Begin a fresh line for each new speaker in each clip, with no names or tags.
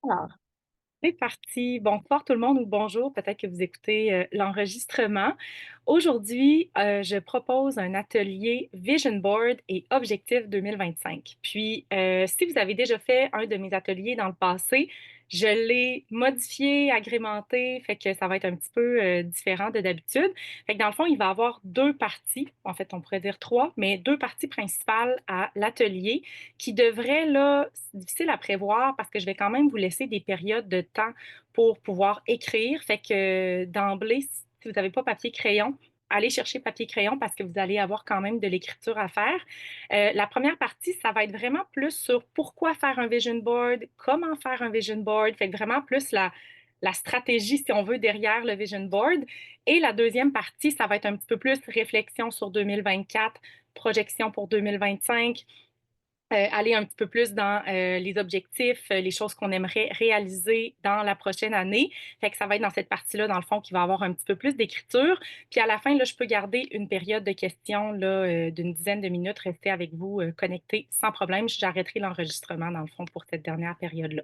Alors, c'est parti. Bonsoir tout le monde ou bonjour, peut-être que vous écoutez l'enregistrement. Aujourd'hui, je propose un atelier Vision Board et Objectif 2025. Puis, si vous avez déjà fait un de mes ateliers dans le passé, je l'ai modifié, agrémenté, fait que ça va être un petit peu différent de d'habitude. Fait que dans le fond, il va y avoir deux parties, en fait, on pourrait dire trois, mais deux parties principales à l'atelier qui devraient, là, c'est difficile à prévoir parce que je vais quand même vous laisser des périodes de temps pour pouvoir écrire. Fait que d'emblée, si vous n'avez pas papier-crayon, allez chercher papier-crayon parce que vous allez avoir quand même de l'écriture à faire. La première partie, ça va être vraiment plus sur pourquoi faire un vision board, comment faire un vision board, fait que vraiment plus la stratégie, si on veut, derrière le vision board. Et la deuxième partie, ça va être un petit peu plus réflexion sur 2024, projection pour 2025, aller un petit peu plus dans les objectifs, les choses qu'on aimerait réaliser dans la prochaine année. Fait que ça va être dans cette partie-là, dans le fond, qui va avoir un petit peu plus d'écriture. Puis à la fin, là, je peux garder une période de questions là, d'une dizaine de minutes, rester avec vous connectés sans problème. J'arrêterai l'enregistrement, dans le fond, pour cette dernière période-là.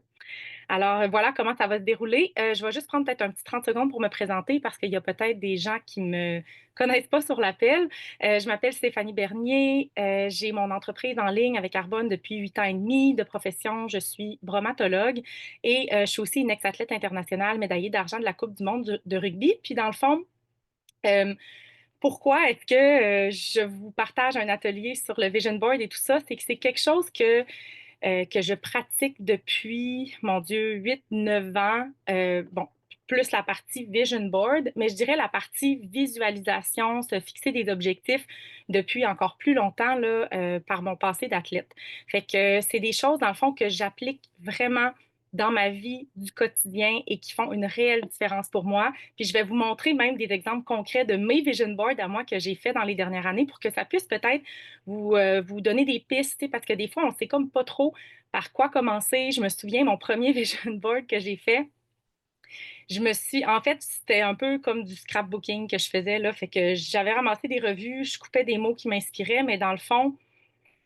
Alors, voilà comment ça va se dérouler. Je vais juste prendre peut-être un petit 30 secondes pour me présenter parce qu'il y a peut-être des gens qui me connaissent pas sur l'appel. Je m'appelle Stéphanie Bernier. J'ai mon entreprise en ligne avec Arbonne depuis 8 ans et demi. De profession, je suis bromatologue et je suis aussi une ex-athlète internationale médaillée d'argent de la Coupe du monde de rugby. Puis dans le fond, euh, pourquoi est-ce que je vous partage un atelier sur le vision board et tout ça? C'est que c'est quelque chose que je pratique depuis, mon Dieu, 8, 9 ans. Bon, plus la partie vision board, mais je dirais la partie visualisation, se fixer des objectifs depuis encore plus longtemps là, par mon passé d'athlète. Fait que c'est des choses, dans le fond, que j'applique vraiment dans ma vie du quotidien et qui font une réelle différence pour moi. Puis je vais vous montrer même des exemples concrets de mes vision boards à moi que j'ai fait dans les dernières années pour que ça puisse peut-être vous donner des pistes, parce que des fois, on ne sait comme pas trop par quoi commencer. Je me souviens, mon premier vision board que j'ai fait, en fait, c'était un peu comme du scrapbooking que je faisais, là, fait que j'avais ramassé des revues, je coupais des mots qui m'inspiraient, mais dans le fond,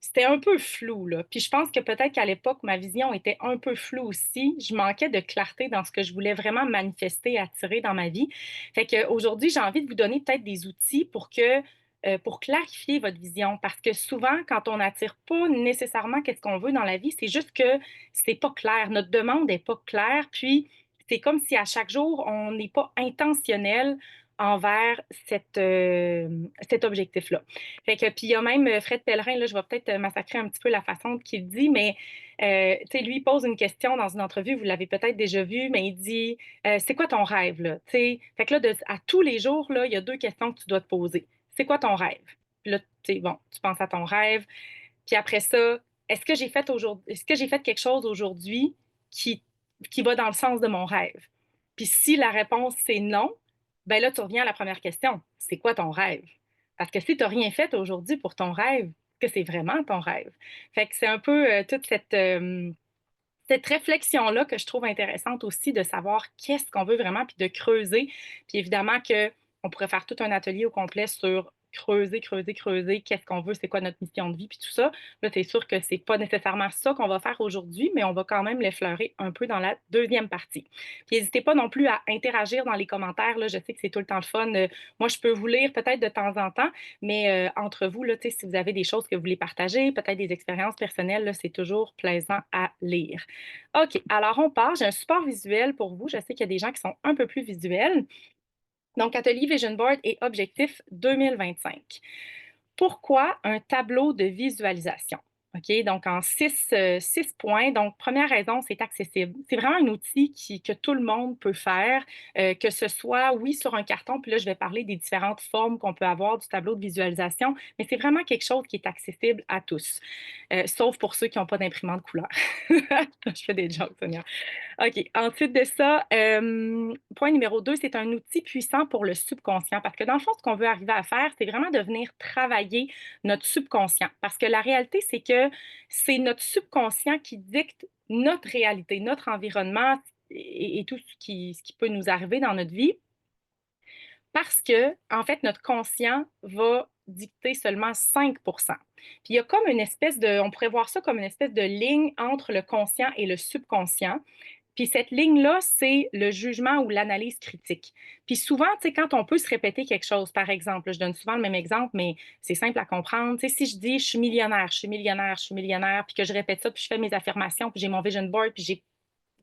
c'était un peu flou, là. Puis je pense que peut-être qu'à l'époque, ma vision était un peu floue aussi. Je manquais de clarté dans ce que je voulais vraiment manifester, attirer dans ma vie. Fait qu'aujourd'hui, j'ai envie de vous donner peut-être des outils pour clarifier votre vision. Parce que souvent, quand on n'attire pas nécessairement qu'est-ce qu'on veut dans la vie, c'est juste que c'est pas clair. Notre demande n'est pas claire. Puis c'est comme si à chaque jour, on n'est pas intentionnel envers cet objectif-là. Fait que, puis il y a même Fred Pellerin, là, je vais peut-être massacrer un petit peu la façon qu'il dit, mais tu sais, lui, il pose une question dans une entrevue, vous l'avez peut-être déjà vu, mais il dit c'est quoi ton rêve, là? Tu sais, fait que là, à tous les jours, là, il y a deux questions que tu dois te poser. C'est quoi ton rêve? Puis là, tu sais, bon, tu penses à ton rêve. Puis après ça, est-ce que j'ai fait quelque chose aujourd'hui qui, qui va dans le sens de mon rêve? Puis si la réponse c'est non, ben là, tu reviens à la première question. C'est quoi ton rêve? Parce que si tu n'as rien fait aujourd'hui pour ton rêve, que c'est vraiment ton rêve? Fait que c'est un peu toute cette réflexion-là que je trouve intéressante aussi de savoir qu'est-ce qu'on veut vraiment, puis de creuser. Puis évidemment que on pourrait faire tout un atelier au complet sur creuser, creuser, creuser, qu'est-ce qu'on veut, c'est quoi notre mission de vie, puis tout ça. Là, c'est sûr que c'est pas nécessairement ça qu'on va faire aujourd'hui, mais on va quand même l'effleurer un peu dans la deuxième partie. Puis n'hésitez pas non plus à interagir dans les commentaires. Là, je sais que c'est tout le temps le fun. Moi, je peux vous lire peut-être de temps en temps, mais entre vous, là, si vous avez des choses que vous voulez partager, peut-être des expériences personnelles, là, c'est toujours plaisant à lire. OK, alors on part. J'ai un support visuel pour vous. Je sais qu'il y a des gens qui sont un peu plus visuels. Donc, Atelier Vision Board et Objectif 2025. Pourquoi un tableau de visualisation? OK, donc en six points. Donc, première raison, c'est accessible. C'est vraiment un outil que tout le monde peut faire, que ce soit, oui, sur un carton, puis là, je vais parler des différentes formes qu'on peut avoir du tableau de visualisation, mais c'est vraiment quelque chose qui est accessible à tous, sauf pour ceux qui n'ont pas d'imprimante couleur. Je fais des jokes, Sonia. OK. Ensuite de ça, point numéro 2, c'est un outil puissant pour le subconscient parce que dans le fond, ce qu'on veut arriver à faire, c'est vraiment de venir travailler notre subconscient. Parce que la réalité, c'est que c'est notre subconscient qui dicte notre réalité, notre environnement et tout ce qui peut nous arriver dans notre vie. Parce que, en fait, notre conscient va dicter seulement 5. Puis il y a comme une espèce de, on pourrait voir ça comme une espèce de ligne entre le conscient et le subconscient. Puis cette ligne-là, c'est le jugement ou l'analyse critique. Puis souvent, tu sais, quand on peut se répéter quelque chose, par exemple, je donne souvent le même exemple, mais c'est simple à comprendre. Tu sais, si je dis je suis millionnaire, je suis millionnaire, je suis millionnaire, puis que je répète ça, puis je fais mes affirmations, puis j'ai mon vision board, puis j'ai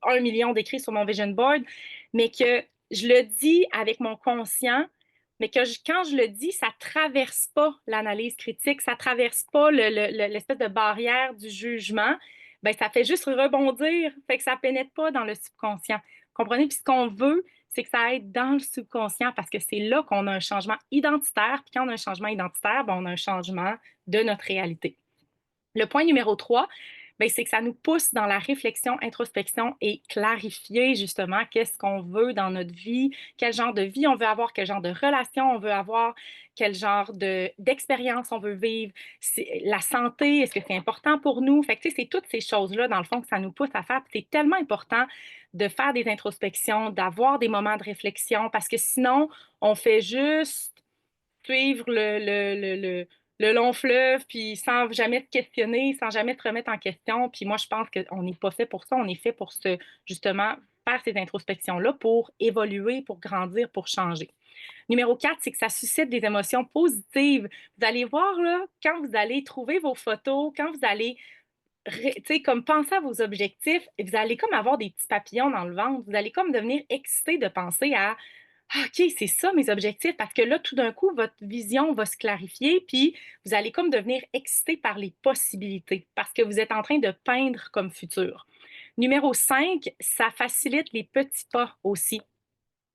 1 million d'écrits sur mon vision board, mais que je le dis avec mon conscient, mais que quand je le dis, ça ne traverse pas l'analyse critique, ça ne traverse pas l'espèce de barrière du jugement, ben, ça fait juste rebondir, fait que ça ne pénètre pas dans le subconscient. Comprenez? Puis ce qu'on veut, c'est que ça aille dans le subconscient parce que c'est là qu'on a un changement identitaire. Puis quand on a un changement identitaire, ben, on a un changement de notre réalité. Le point numéro 3, ben, c'est que ça nous pousse dans la réflexion, introspection et clarifier justement qu'est-ce qu'on veut dans notre vie, quel genre de vie on veut avoir, quel genre de relation on veut avoir, quel genre d'expérience on veut vivre, la santé, est-ce que c'est important pour nous? Fait que, tu sais, c'est toutes ces choses-là, dans le fond, que ça nous pousse à faire. Puis c'est tellement important de faire des introspections, d'avoir des moments de réflexion, parce que sinon, on fait juste suivre le long fleuve, puis sans jamais te questionner, sans jamais te remettre en question. Puis moi, je pense qu'on n'est pas fait pour ça. On est fait pour justement, faire ces introspections-là pour évoluer, pour grandir, pour changer. Numéro 4, c'est que ça suscite des émotions positives. Vous allez voir, là, quand vous allez trouver vos photos, quand vous allez comme penser à vos objectifs, vous allez comme avoir des petits papillons dans le ventre. Vous allez comme devenir excité de penser à ah, OK, c'est ça mes objectifs, parce que là, tout d'un coup, votre vision va se clarifier, puis vous allez comme devenir excité par les possibilités, parce que vous êtes en train de peindre comme futur. Numéro 5, ça facilite les petits pas aussi.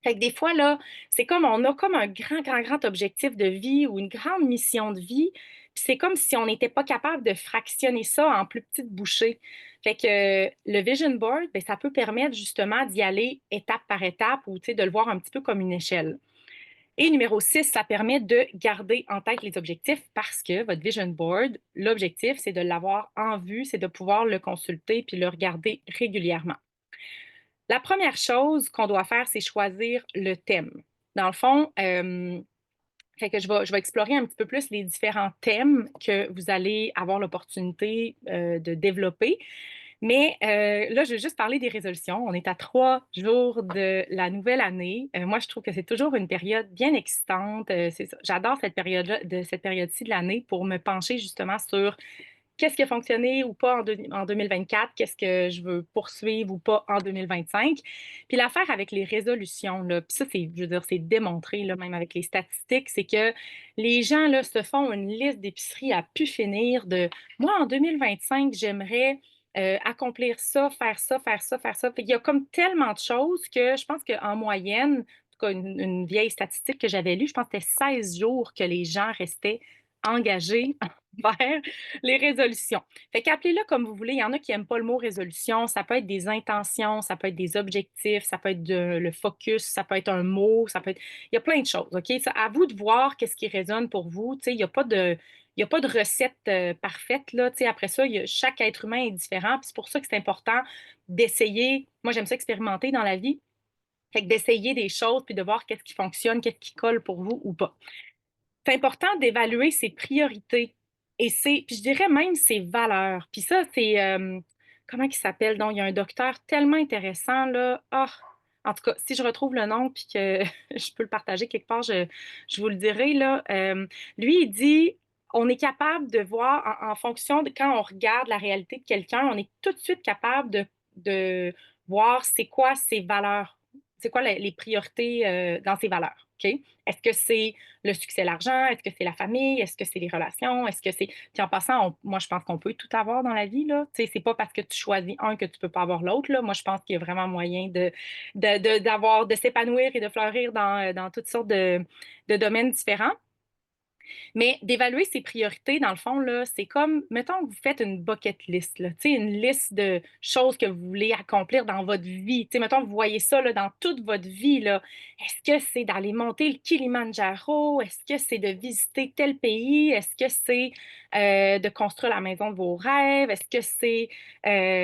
Fait que des fois, là, c'est comme on a comme un grand, grand, grand objectif de vie ou une grande mission de vie. Puis c'est comme si on n'était pas capable de fractionner ça en plus petites bouchées. Fait que le vision board, bien, ça peut permettre justement d'y aller étape par étape ou de le voir un petit peu comme une échelle. Et numéro 6, ça permet de garder en tête les objectifs parce que votre vision board, l'objectif, c'est de l'avoir en vue, c'est de pouvoir le consulter puis le regarder régulièrement. La première chose qu'on doit faire, c'est choisir le thème. Dans le fond, fait que je vais explorer un petit peu plus les différents thèmes que vous allez avoir l'opportunité de développer. Mais là, je vais juste parler des résolutions. On est à 3 jours de la nouvelle année. Moi, je trouve que c'est toujours une période bien excitante. J'adore cette période-là, de cette période-ci de l'année pour me pencher justement sur qu'est-ce qui a fonctionné ou pas en 2024, qu'est-ce que je veux poursuivre ou pas en 2025. Puis l'affaire avec les résolutions, là, puis ça, je veux dire, c'est démontré, là, même avec les statistiques, c'est que les gens là, se font une liste d'épicerie à pu finir de moi, en 2025, j'aimerais accomplir ça, faire ça, faire ça, faire ça. Il y a comme tellement de choses que je pense qu'en moyenne, en tout cas, une vieille statistique que j'avais lue, je pense que c'était 16 jours que les gens restaient engagés vers les résolutions. Fait qu'appelez-le comme vous voulez. Il y en a qui n'aiment pas le mot résolution. Ça peut être des intentions, ça peut être des objectifs, ça peut être le focus, ça peut être un mot, ça peut être. Il y a plein de choses, OK? C'est à vous de voir qu'est-ce qui résonne pour vous. Tu sais, il n'y a pas de. Il n'y a pas de recette parfaite. Là. Tu sais, après ça, chaque être humain est différent. Puis c'est pour ça que c'est important d'essayer. Moi, j'aime ça expérimenter dans la vie. Fait que d'essayer des choses puis de voir qu'est-ce qui fonctionne, qu'est-ce qui colle pour vous ou pas. C'est important d'évaluer ses priorités et puis je dirais même ses valeurs. Puis ça, c'est, comment il s'appelle? Donc, il y a un docteur tellement intéressant, là. Ah! En tout cas, si je retrouve le nom puis que je peux le partager quelque part, je vous le dirai, là. Lui, il dit, on est capable de voir en fonction de quand on regarde la réalité de quelqu'un, on est tout de suite capable de voir c'est quoi ses valeurs, c'est quoi les priorités dans ses valeurs. OK? Est-ce que c'est le succès, l'argent? Est-ce que c'est la famille? Est-ce que c'est les relations? Est-ce que c'est. Puis en passant, moi, je pense qu'on peut tout avoir dans la vie, là. Tu sais, c'est pas parce que tu choisis un que tu peux pas avoir l'autre, là. Moi, je pense qu'il y a vraiment moyen de s'épanouir et de fleurir dans toutes sortes de domaines différents. Mais d'évaluer ses priorités, dans le fond, là, c'est comme, mettons que vous faites une bucket list, là, une liste de choses que vous voulez accomplir dans votre vie. Mettons que vous voyez ça là, dans toute votre vie. Là. Est-ce que c'est d'aller monter le Kilimandjaro? Est-ce que c'est de visiter tel pays? Est-ce que c'est de construire la maison de vos rêves? Est-ce que c'est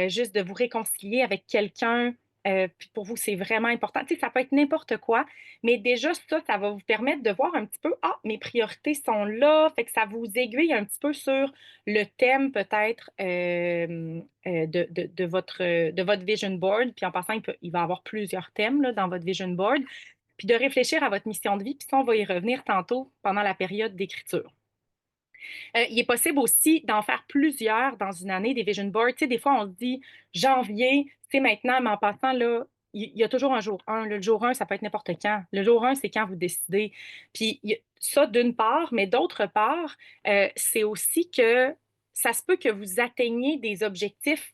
juste de vous réconcilier avec quelqu'un puis pour vous, c'est vraiment important. Tu sais, ça peut être n'importe quoi, mais déjà ça va vous permettre de voir un petit peu: «Ah, mes priorités sont là», fait que ça vous aiguille un petit peu sur le thème peut-être, de votre vision board. Puis en passant, il va y avoir plusieurs thèmes, là, dans votre vision board, puis de réfléchir à votre mission de vie, puis ça, on va y revenir tantôt pendant la période d'écriture. Il est possible aussi d'en faire plusieurs dans une année, des vision boards. Tu sais, des fois, on se dit janvier, c'est maintenant, mais en passant, là, il y a toujours un jour 1. Le jour 1, ça peut être n'importe quand. Le jour 1, c'est quand vous décidez. Puis ça, d'une part, mais d'autre part, c'est aussi que ça se peut que vous atteigniez des objectifs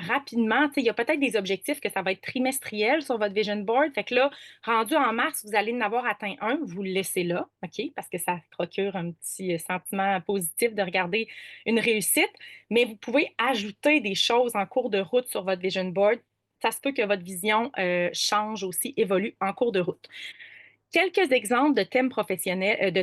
rapidement. Tu sais, il y a peut-être des objectifs que ça va être trimestriel sur votre vision board. Fait que là, rendu en mars, vous allez en avoir atteint un, vous le laissez là, OK? Parce que ça procure un petit sentiment positif de regarder une réussite, mais vous pouvez ajouter des choses en cours de route sur votre vision board. Ça se peut que votre vision change aussi, évolue en cours de route. Quelques exemples de thèmes professionnels,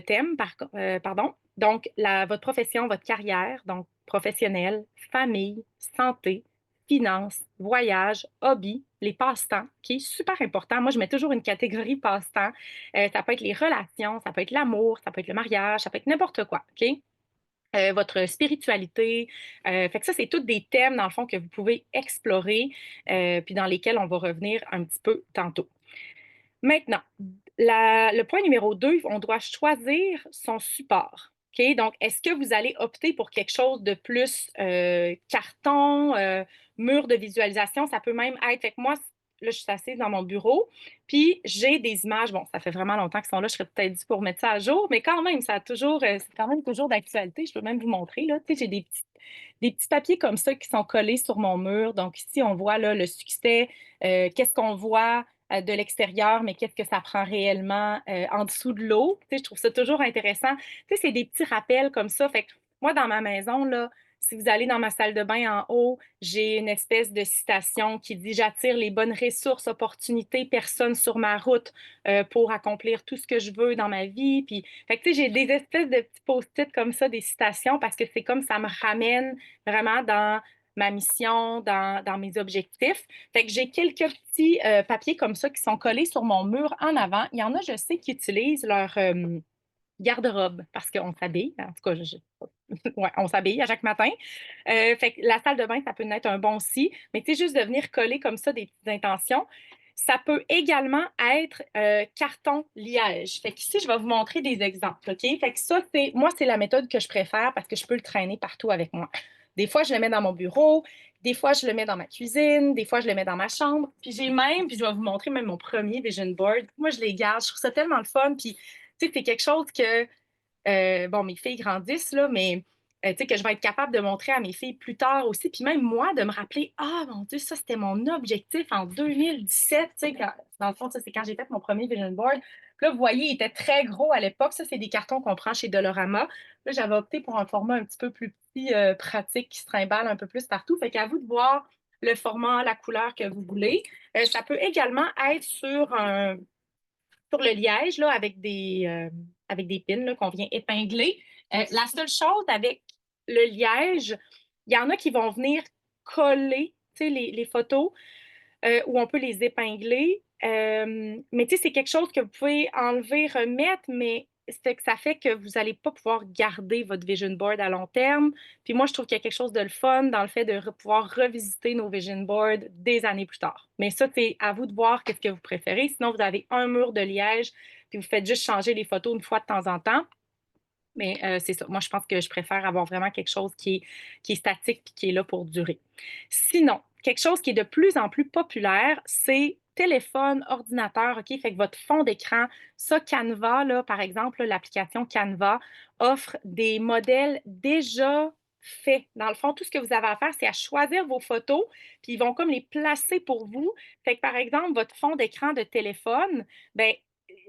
pardon. Donc, votre profession, votre carrière, donc professionnelle, famille, santé, finances, voyage, hobby, les passe-temps, qui est super important. Moi, je mets toujours une catégorie passe-temps. Ça peut être les relations, ça peut être l'amour, ça peut être le mariage, ça peut être n'importe quoi, OK? Votre spiritualité. Fait que ça, c'est tous des thèmes, dans le fond, que vous pouvez explorer, puis dans lesquels on va revenir un petit peu tantôt. Maintenant, le point numéro 2, on doit choisir son support. OK? Donc, est-ce que vous allez opter pour quelque chose de plus carton, mur de visualisation? Ça peut même être. Fait que moi, là, je suis assise dans mon bureau, puis j'ai des images. Bon, ça fait vraiment longtemps qu'ils sont là, je serais peut-être due pour mettre ça à jour, mais quand même, c'est quand même toujours d'actualité. Je peux même vous montrer, là. Tu sais, j'ai des petits papiers comme ça qui sont collés sur mon mur. Donc, ici, on voit là, le succès, qu'est-ce qu'on voit de l'extérieur, mais qu'est-ce que ça prend réellement en dessous de l'eau. Tu sais, je trouve ça toujours intéressant. Tu sais, c'est des petits rappels comme ça. Fait que moi, dans ma maison, là, si vous allez dans ma salle de bain en haut, j'ai une espèce de citation qui dit: «J'attire les bonnes ressources, opportunités, personnes sur ma route pour accomplir tout ce que je veux dans ma vie». Puis, fait que, tu sais, j'ai des espèces de petits post-it comme ça, des citations, parce que c'est comme ça me ramène vraiment dans ma mission, dans mes objectifs. Fait que j'ai quelques petits papiers comme ça qui sont collés sur mon mur en avant. Il y en a, je sais, qui utilisent leur garde-robe parce qu'on s'habille. En tout cas, ouais, on s'habille à chaque matin. Fait que la salle de bain, ça peut être un bon aussi. Mais tu sais, juste de venir coller comme ça des petites intentions. Ça peut également être carton liège. Fait qu'ici, je vais vous montrer des exemples. OK? Fait que ça, moi, c'est la méthode que je préfère parce que je peux le traîner partout avec moi. Des fois, je le mets dans mon bureau. Des fois, je le mets dans ma cuisine. Des fois, je le mets dans ma chambre. Puis puis je vais vous montrer même mon premier vision board. Moi, je les garde. Je trouve ça tellement le fun. Puis, tu sais, c'est quelque chose que bon, mes filles grandissent, là, mais tu sais, que je vais être capable de montrer à mes filles plus tard aussi. Puis même moi, de me rappeler: «Ah, mon Dieu, ça, c'était mon objectif en 2017». Tu sais, dans le fond, ça, c'est quand j'ai fait mon premier vision board. Puis là, vous voyez, il était très gros à l'époque. Ça, c'est des cartons qu'on prend chez Dolorama. Là, j'avais opté pour un format un petit peu plus petit, pratique, qui se trimballe un peu plus partout. Fait qu'à vous de voir le format, la couleur que vous voulez. Ça peut également être sur le liège, là, avec des pins là, qu'on vient épingler. La seule chose avec le liège, il y en a qui vont venir coller les photos où on peut les épingler. Mais tu sais, c'est quelque chose que vous pouvez enlever, remettre, mais c'est que ça fait que vous n'allez pas pouvoir garder votre vision board à long terme. Puis moi, je trouve qu'il y a quelque chose de le fun dans le fait de pouvoir revisiter nos vision boards des années plus tard. Mais ça, c'est à vous de voir qu'est-ce que vous préférez. Sinon, vous avez un mur de liège, puis vous faites juste changer les photos une fois de temps en temps. Mais c'est ça. Moi, je pense que je préfère avoir vraiment quelque chose qui est statique et qui est là pour durer. Sinon, quelque chose qui est de plus en plus populaire, c'est téléphone, ordinateur, OK? Fait que votre fond d'écran, ça, Canva, là, par exemple, l'application Canva offre des modèles déjà faits. Dans le fond, tout ce que vous avez à faire, c'est à choisir vos photos, puis ils vont comme les placer pour vous. Fait que, par exemple, votre fond d'écran de téléphone, ben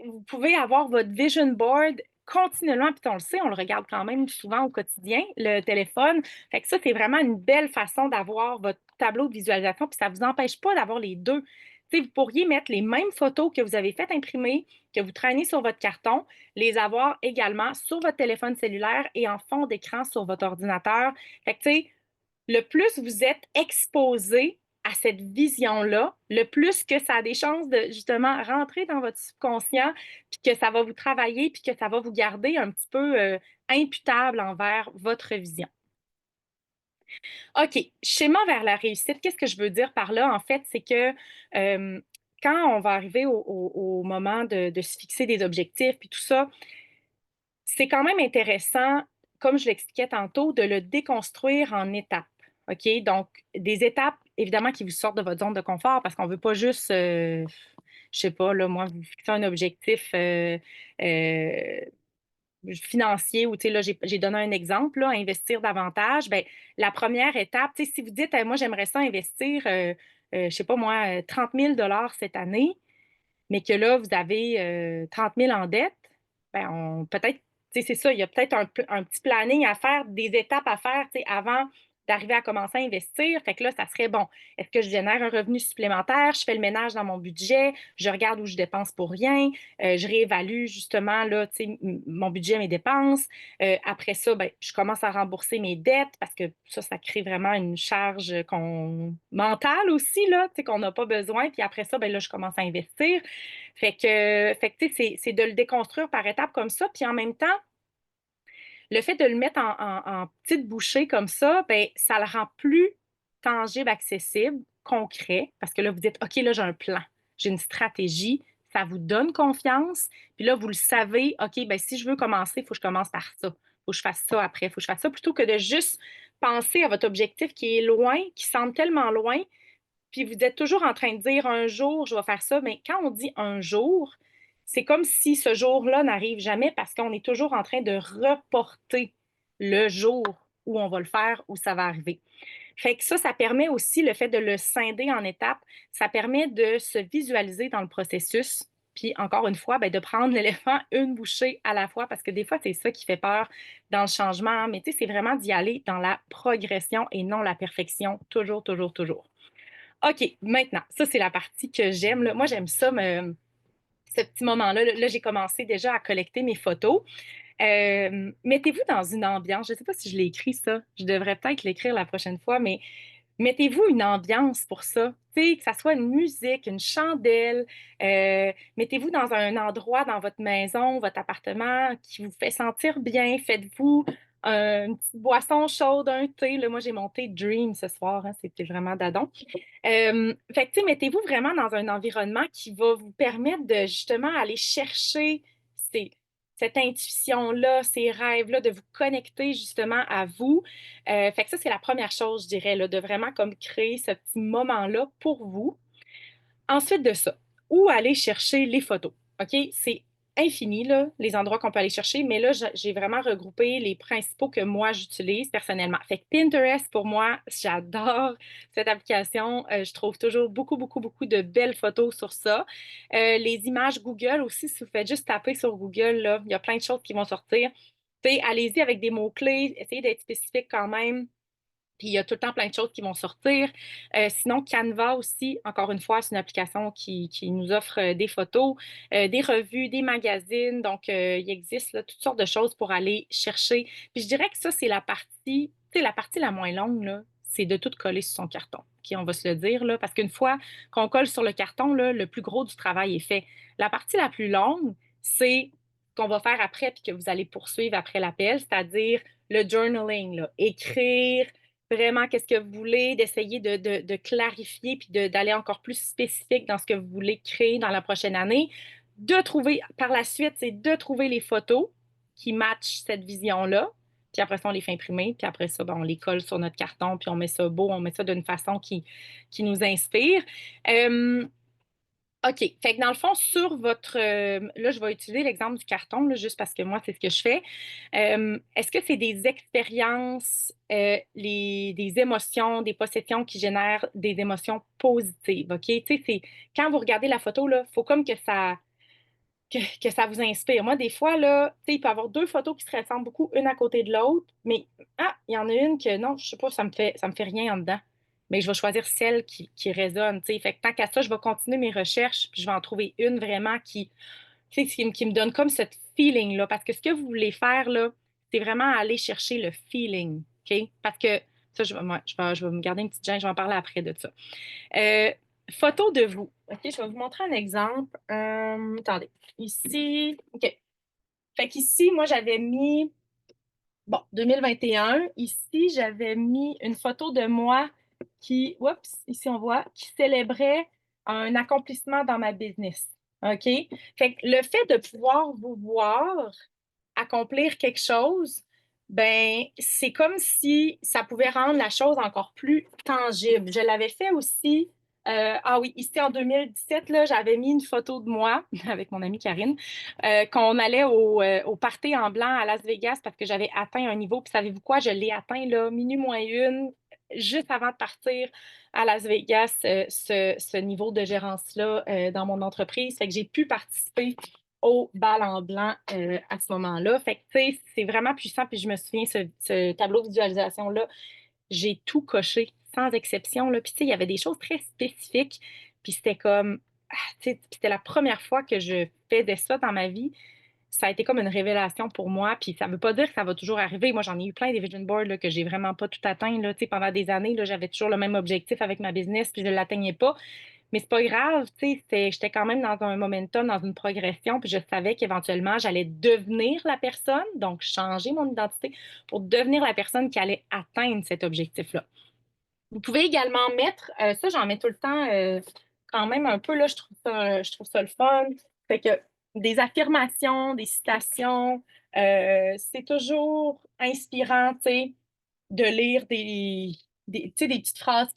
vous pouvez avoir votre vision board continuellement, puis on le sait, on le regarde quand même souvent au quotidien, le téléphone. Fait que ça, c'est vraiment une belle façon d'avoir votre tableau de visualisation, puis ça ne vous empêche pas d'avoir les deux. Tu sais, vous pourriez mettre les mêmes photos que vous avez faites imprimer, que vous traînez sur votre carton, les avoir également sur votre téléphone cellulaire et en fond d'écran sur votre ordinateur. Fait que, tu sais, le plus vous êtes exposé à cette vision-là, le plus que ça a des chances de justement rentrer dans votre subconscient, puis que ça va vous travailler, puis que ça va vous garder un petit peu imputable envers votre vision. OK, schéma vers la réussite, qu'est-ce que je veux dire par là? En fait, c'est que quand on va arriver au moment de se fixer des objectifs, puis tout ça, c'est quand même intéressant, comme je l'expliquais tantôt, de le déconstruire en étapes. OK? Donc, des étapes, évidemment, qui vous sortent de votre zone de confort parce qu'on ne veut pas juste, je sais pas, là, moi, vous fixer un objectif euh, financier ou, tu sais, là, j'ai donné un exemple, là, investir davantage. Bien, la première étape, tu sais, si vous dites, moi, j'aimerais ça investir, je sais pas moi, 30 000 cette année, mais que là, vous avez 30 000 en dette, ben peut-être, tu sais, c'est ça, il y a peut-être un petit planning à faire, des étapes à faire, tu sais, avant d'arriver à commencer à investir. Fait que là, ça serait bon. Est-ce que je génère un revenu supplémentaire? Je fais le ménage dans mon budget, je regarde où je dépense pour rien, je réévalue justement là, tu sais, mon budget, mes dépenses. Après ça, ben, je commence à rembourser mes dettes parce que ça crée vraiment une charge mentale aussi, là, tu sais, qu'on n'a pas besoin. Puis après ça, ben là, je commence à investir. Fait que tu sais, c'est de le déconstruire par étapes comme ça. Puis en même temps, le fait de le mettre en petites bouchées comme ça, ben, ça le rend plus tangible, accessible, concret, parce que là, vous dites, OK, là, j'ai un plan, j'ai une stratégie, ça vous donne confiance. Puis là, vous le savez, OK, ben, si je veux commencer, il faut que je commence par ça. Il faut que je fasse ça après, il faut que je fasse ça, plutôt que de juste penser à votre objectif qui est loin, qui semble tellement loin, puis vous êtes toujours en train de dire un jour, je vais faire ça, mais quand on dit un jour, c'est comme si ce jour-là n'arrive jamais parce qu'on est toujours en train de reporter le jour où on va le faire, où ça va arriver. Fait que ça permet aussi, le fait de le scinder en étapes, ça permet de se visualiser dans le processus. Puis encore une fois, ben, de prendre l'éléphant une bouchée à la fois, parce que des fois, c'est ça qui fait peur dans le changement. Mais tu sais, c'est vraiment d'y aller dans la progression et non la perfection, toujours, toujours, toujours. OK, maintenant, ça, c'est la partie que j'aime, là. Moi, j'aime ça, ce petit moment-là. Là, j'ai commencé déjà à collecter mes photos. Mettez-vous dans une ambiance. Je ne sais pas si je l'ai écrit, ça. Je devrais peut-être l'écrire la prochaine fois, mais mettez-vous une ambiance pour ça. Tu sais, que ça soit une musique, une chandelle. Mettez-vous dans un endroit dans votre maison, votre appartement qui vous fait sentir bien. Faites-vous une petite boisson chaude, un thé. Là, moi, j'ai mon thé Dream ce soir, hein, c'était vraiment dadon. Fait que, tu sais, mettez-vous vraiment dans un environnement qui va vous permettre de justement aller chercher ces- cette intuition-là, ces rêves-là, de vous connecter justement à vous. Fait que ça, c'est la première chose, je dirais, là, de vraiment comme créer ce petit moment-là pour vous. Ensuite de ça, où aller chercher les photos? OK? C'est infini, là, les endroits qu'on peut aller chercher, mais là, j'ai vraiment regroupé les principaux que moi, j'utilise personnellement. Fait que Pinterest, pour moi, j'adore cette application. Je trouve toujours beaucoup, beaucoup, beaucoup de belles photos sur ça. Les images Google aussi, si vous faites juste taper sur Google, là, il y a plein de choses qui vont sortir. Tu sais, allez-y avec des mots-clés, essayez d'être spécifique quand même. Puis il y a tout le temps plein de choses qui vont sortir. Sinon, Canva aussi, encore une fois, c'est une application qui nous offre des photos, des revues, des magazines. Donc, il existe là, toutes sortes de choses pour aller chercher. Puis je dirais que ça, c'est la partie, tu sais, la partie la moins longue, là, c'est de tout coller sur son carton. OK, on va se le dire, là, parce qu'une fois qu'on colle sur le carton, là, le plus gros du travail est fait. La partie la plus longue, c'est ce qu'on va faire après, puis que vous allez poursuivre après l'appel, c'est-à-dire le journaling, là, écrire vraiment qu'est-ce que vous voulez, d'essayer de clarifier puis d'aller encore plus spécifique dans ce que vous voulez créer dans la prochaine année. De trouver, par la suite, c'est de trouver les photos qui matchent cette vision-là. Puis après ça, on les fait imprimer. Puis après ça, ben, on les colle sur notre carton. Puis on met ça beau, on met ça d'une façon qui nous inspire. Euh, OK. Fait que dans le fond, sur votre. Là, je vais utiliser l'exemple du carton, là, juste parce que moi, c'est ce que je fais. Est-ce que c'est des expériences, des émotions, des possessions qui génèrent des émotions positives? OK? Tu sais, quand vous regardez la photo, là, il faut comme que ça vous inspire. Moi, des fois, là, tu sais, il peut y avoir deux photos qui se ressemblent beaucoup, une à côté de l'autre, mais il y en a une que non, je sais pas, ça me fait rien en dedans. Mais je vais choisir celle qui résonne, tu sais. Fait que tant qu'à ça, je vais continuer mes recherches, puis je vais en trouver une vraiment tu sais, qui me donne comme ce feeling-là. Parce que ce que vous voulez faire, là, c'est vraiment aller chercher le feeling, OK? Parce que Ça, je vais me garder une petite gêne, je vais en parler après de ça. Euh, Photo de vous. OK, je vais vous montrer un exemple. Attendez. Ici, OK. Fait qu'ici, moi, j'avais mis, bon, 2021. Ici, j'avais mis une photo de moi oups, ici on voit, qui célébrait un accomplissement dans ma business. OK? Fait que le fait de pouvoir vous voir accomplir quelque chose, ben, c'est comme si ça pouvait rendre la chose encore plus tangible. Je l'avais fait aussi. Ah oui, ici en 2017, là, j'avais mis une photo de moi avec mon amie Karine, qu'on allait au party en blanc à Las Vegas parce que j'avais atteint un niveau. Puis savez-vous quoi? Je l'ai atteint là, minuit moins une, juste avant de partir à Las Vegas, ce niveau de gérance-là dans mon entreprise. Fait que j'ai pu participer au bal en blanc à ce moment-là. Fait que, tu sais, c'est vraiment puissant. Puis je me souviens, ce tableau de visualisation-là, j'ai tout coché, sans exception. Là. Puis, tu sais, il y avait des choses très spécifiques. Puis c'était comme, tu sais, c'était la première fois que je faisais ça dans ma vie. Ça a été comme une révélation pour moi. Puis ça ne veut pas dire que ça va toujours arriver. Moi, j'en ai eu plein des vision boards là, que j'ai vraiment pas tout atteint. Là. Tu sais, pendant des années, là, j'avais toujours le même objectif avec ma business, puis je ne l'atteignais pas. Mais c'est pas grave, tu sais, j'étais quand même dans un momentum, dans une progression, puis je savais qu'éventuellement, j'allais devenir la personne, donc changer mon identité pour devenir la personne qui allait atteindre cet objectif-là. Vous pouvez également mettre, ça j'en mets tout le temps quand même un peu, là, je trouve ça le fun. Fait que des affirmations, des citations, c'est toujours inspirant, tu sais, de lire tu sais, des petites phrases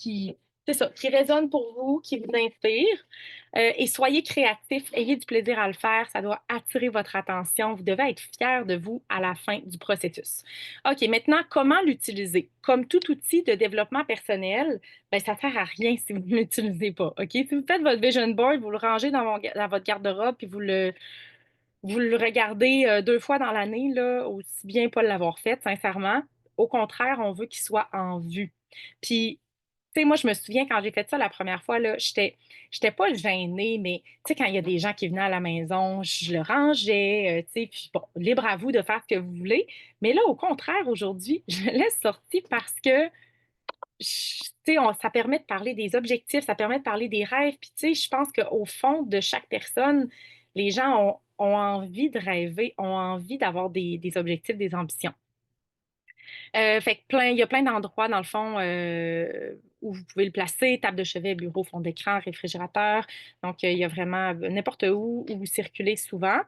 c'est ça, qui résonnent pour vous, qui vous inspirent. Et soyez créatifs, ayez du plaisir à le faire, ça doit attirer votre attention. Vous devez être fier de vous à la fin du processus. OK, maintenant, comment l'utiliser? Comme tout outil de développement personnel, ben, ça ne sert à rien si vous ne l'utilisez pas. OK? Si vous faites votre vision board, vous le rangez dans votre garde-robe, puis vous le regardez deux fois dans l'année, là, aussi bien pas l'avoir fait, sincèrement. Au contraire, on veut qu'il soit en vue. Puis, tu sais, moi, je me souviens quand j'ai fait ça la première fois, là, j'étais pas gênée, mais tu sais, quand il y a des gens qui venaient à la maison, je le rangeais, tu sais, puis bon, libre à vous de faire ce que vous voulez. Mais là, au contraire, aujourd'hui, je le laisse sortir parce que tu sais, ça permet de parler des objectifs, ça permet de parler des rêves. Puis, tu sais, je pense qu'au fond de chaque personne, les gens ont envie de rêver, ont envie d'avoir des objectifs, des ambitions. Fait que il y a plein d'endroits, dans le fond, où vous pouvez le placer, table de chevet, bureau, fond d'écran, réfrigérateur. Donc, il y a vraiment n'importe où vous circulez souvent.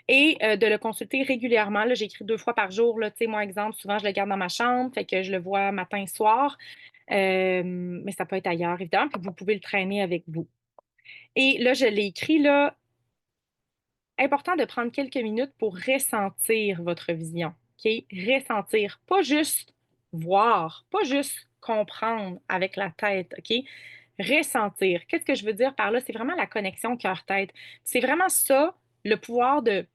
Et de le consulter régulièrement. Là, j'écris deux fois par jour. Là, tu sais, moi, exemple, souvent, je le garde dans ma chambre, fait que je le vois matin, soir. Mais ça peut être ailleurs, évidemment, puis vous pouvez le traîner avec vous. Et là, je l'ai écrit, là, important de prendre quelques minutes pour ressentir votre vision. OK? Ressentir, pas juste voir, pas juste comprendre avec la tête. OK? Ressentir. Qu'est-ce que je veux dire par là? C'est vraiment la connexion cœur-tête. C'est vraiment ça, le pouvoir de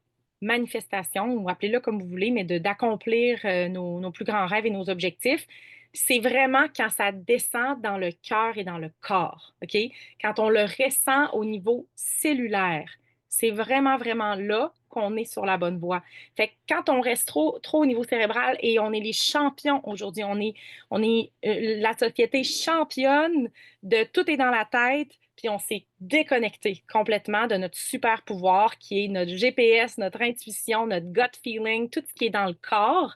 manifestation, ou appelez-le comme vous voulez, mais d'accomplir nos plus grands rêves et nos objectifs. C'est vraiment quand ça descend dans le cœur et dans le corps. OK? Quand on le ressent au niveau cellulaire. C'est vraiment, vraiment là qu'on est sur la bonne voie. Fait que quand on reste trop au niveau cérébral et on est les champions aujourd'hui, on est la société championne de tout est dans la tête, puis on s'est déconnecté complètement de notre super pouvoir qui est notre GPS, notre intuition, notre gut feeling, tout ce qui est dans le corps.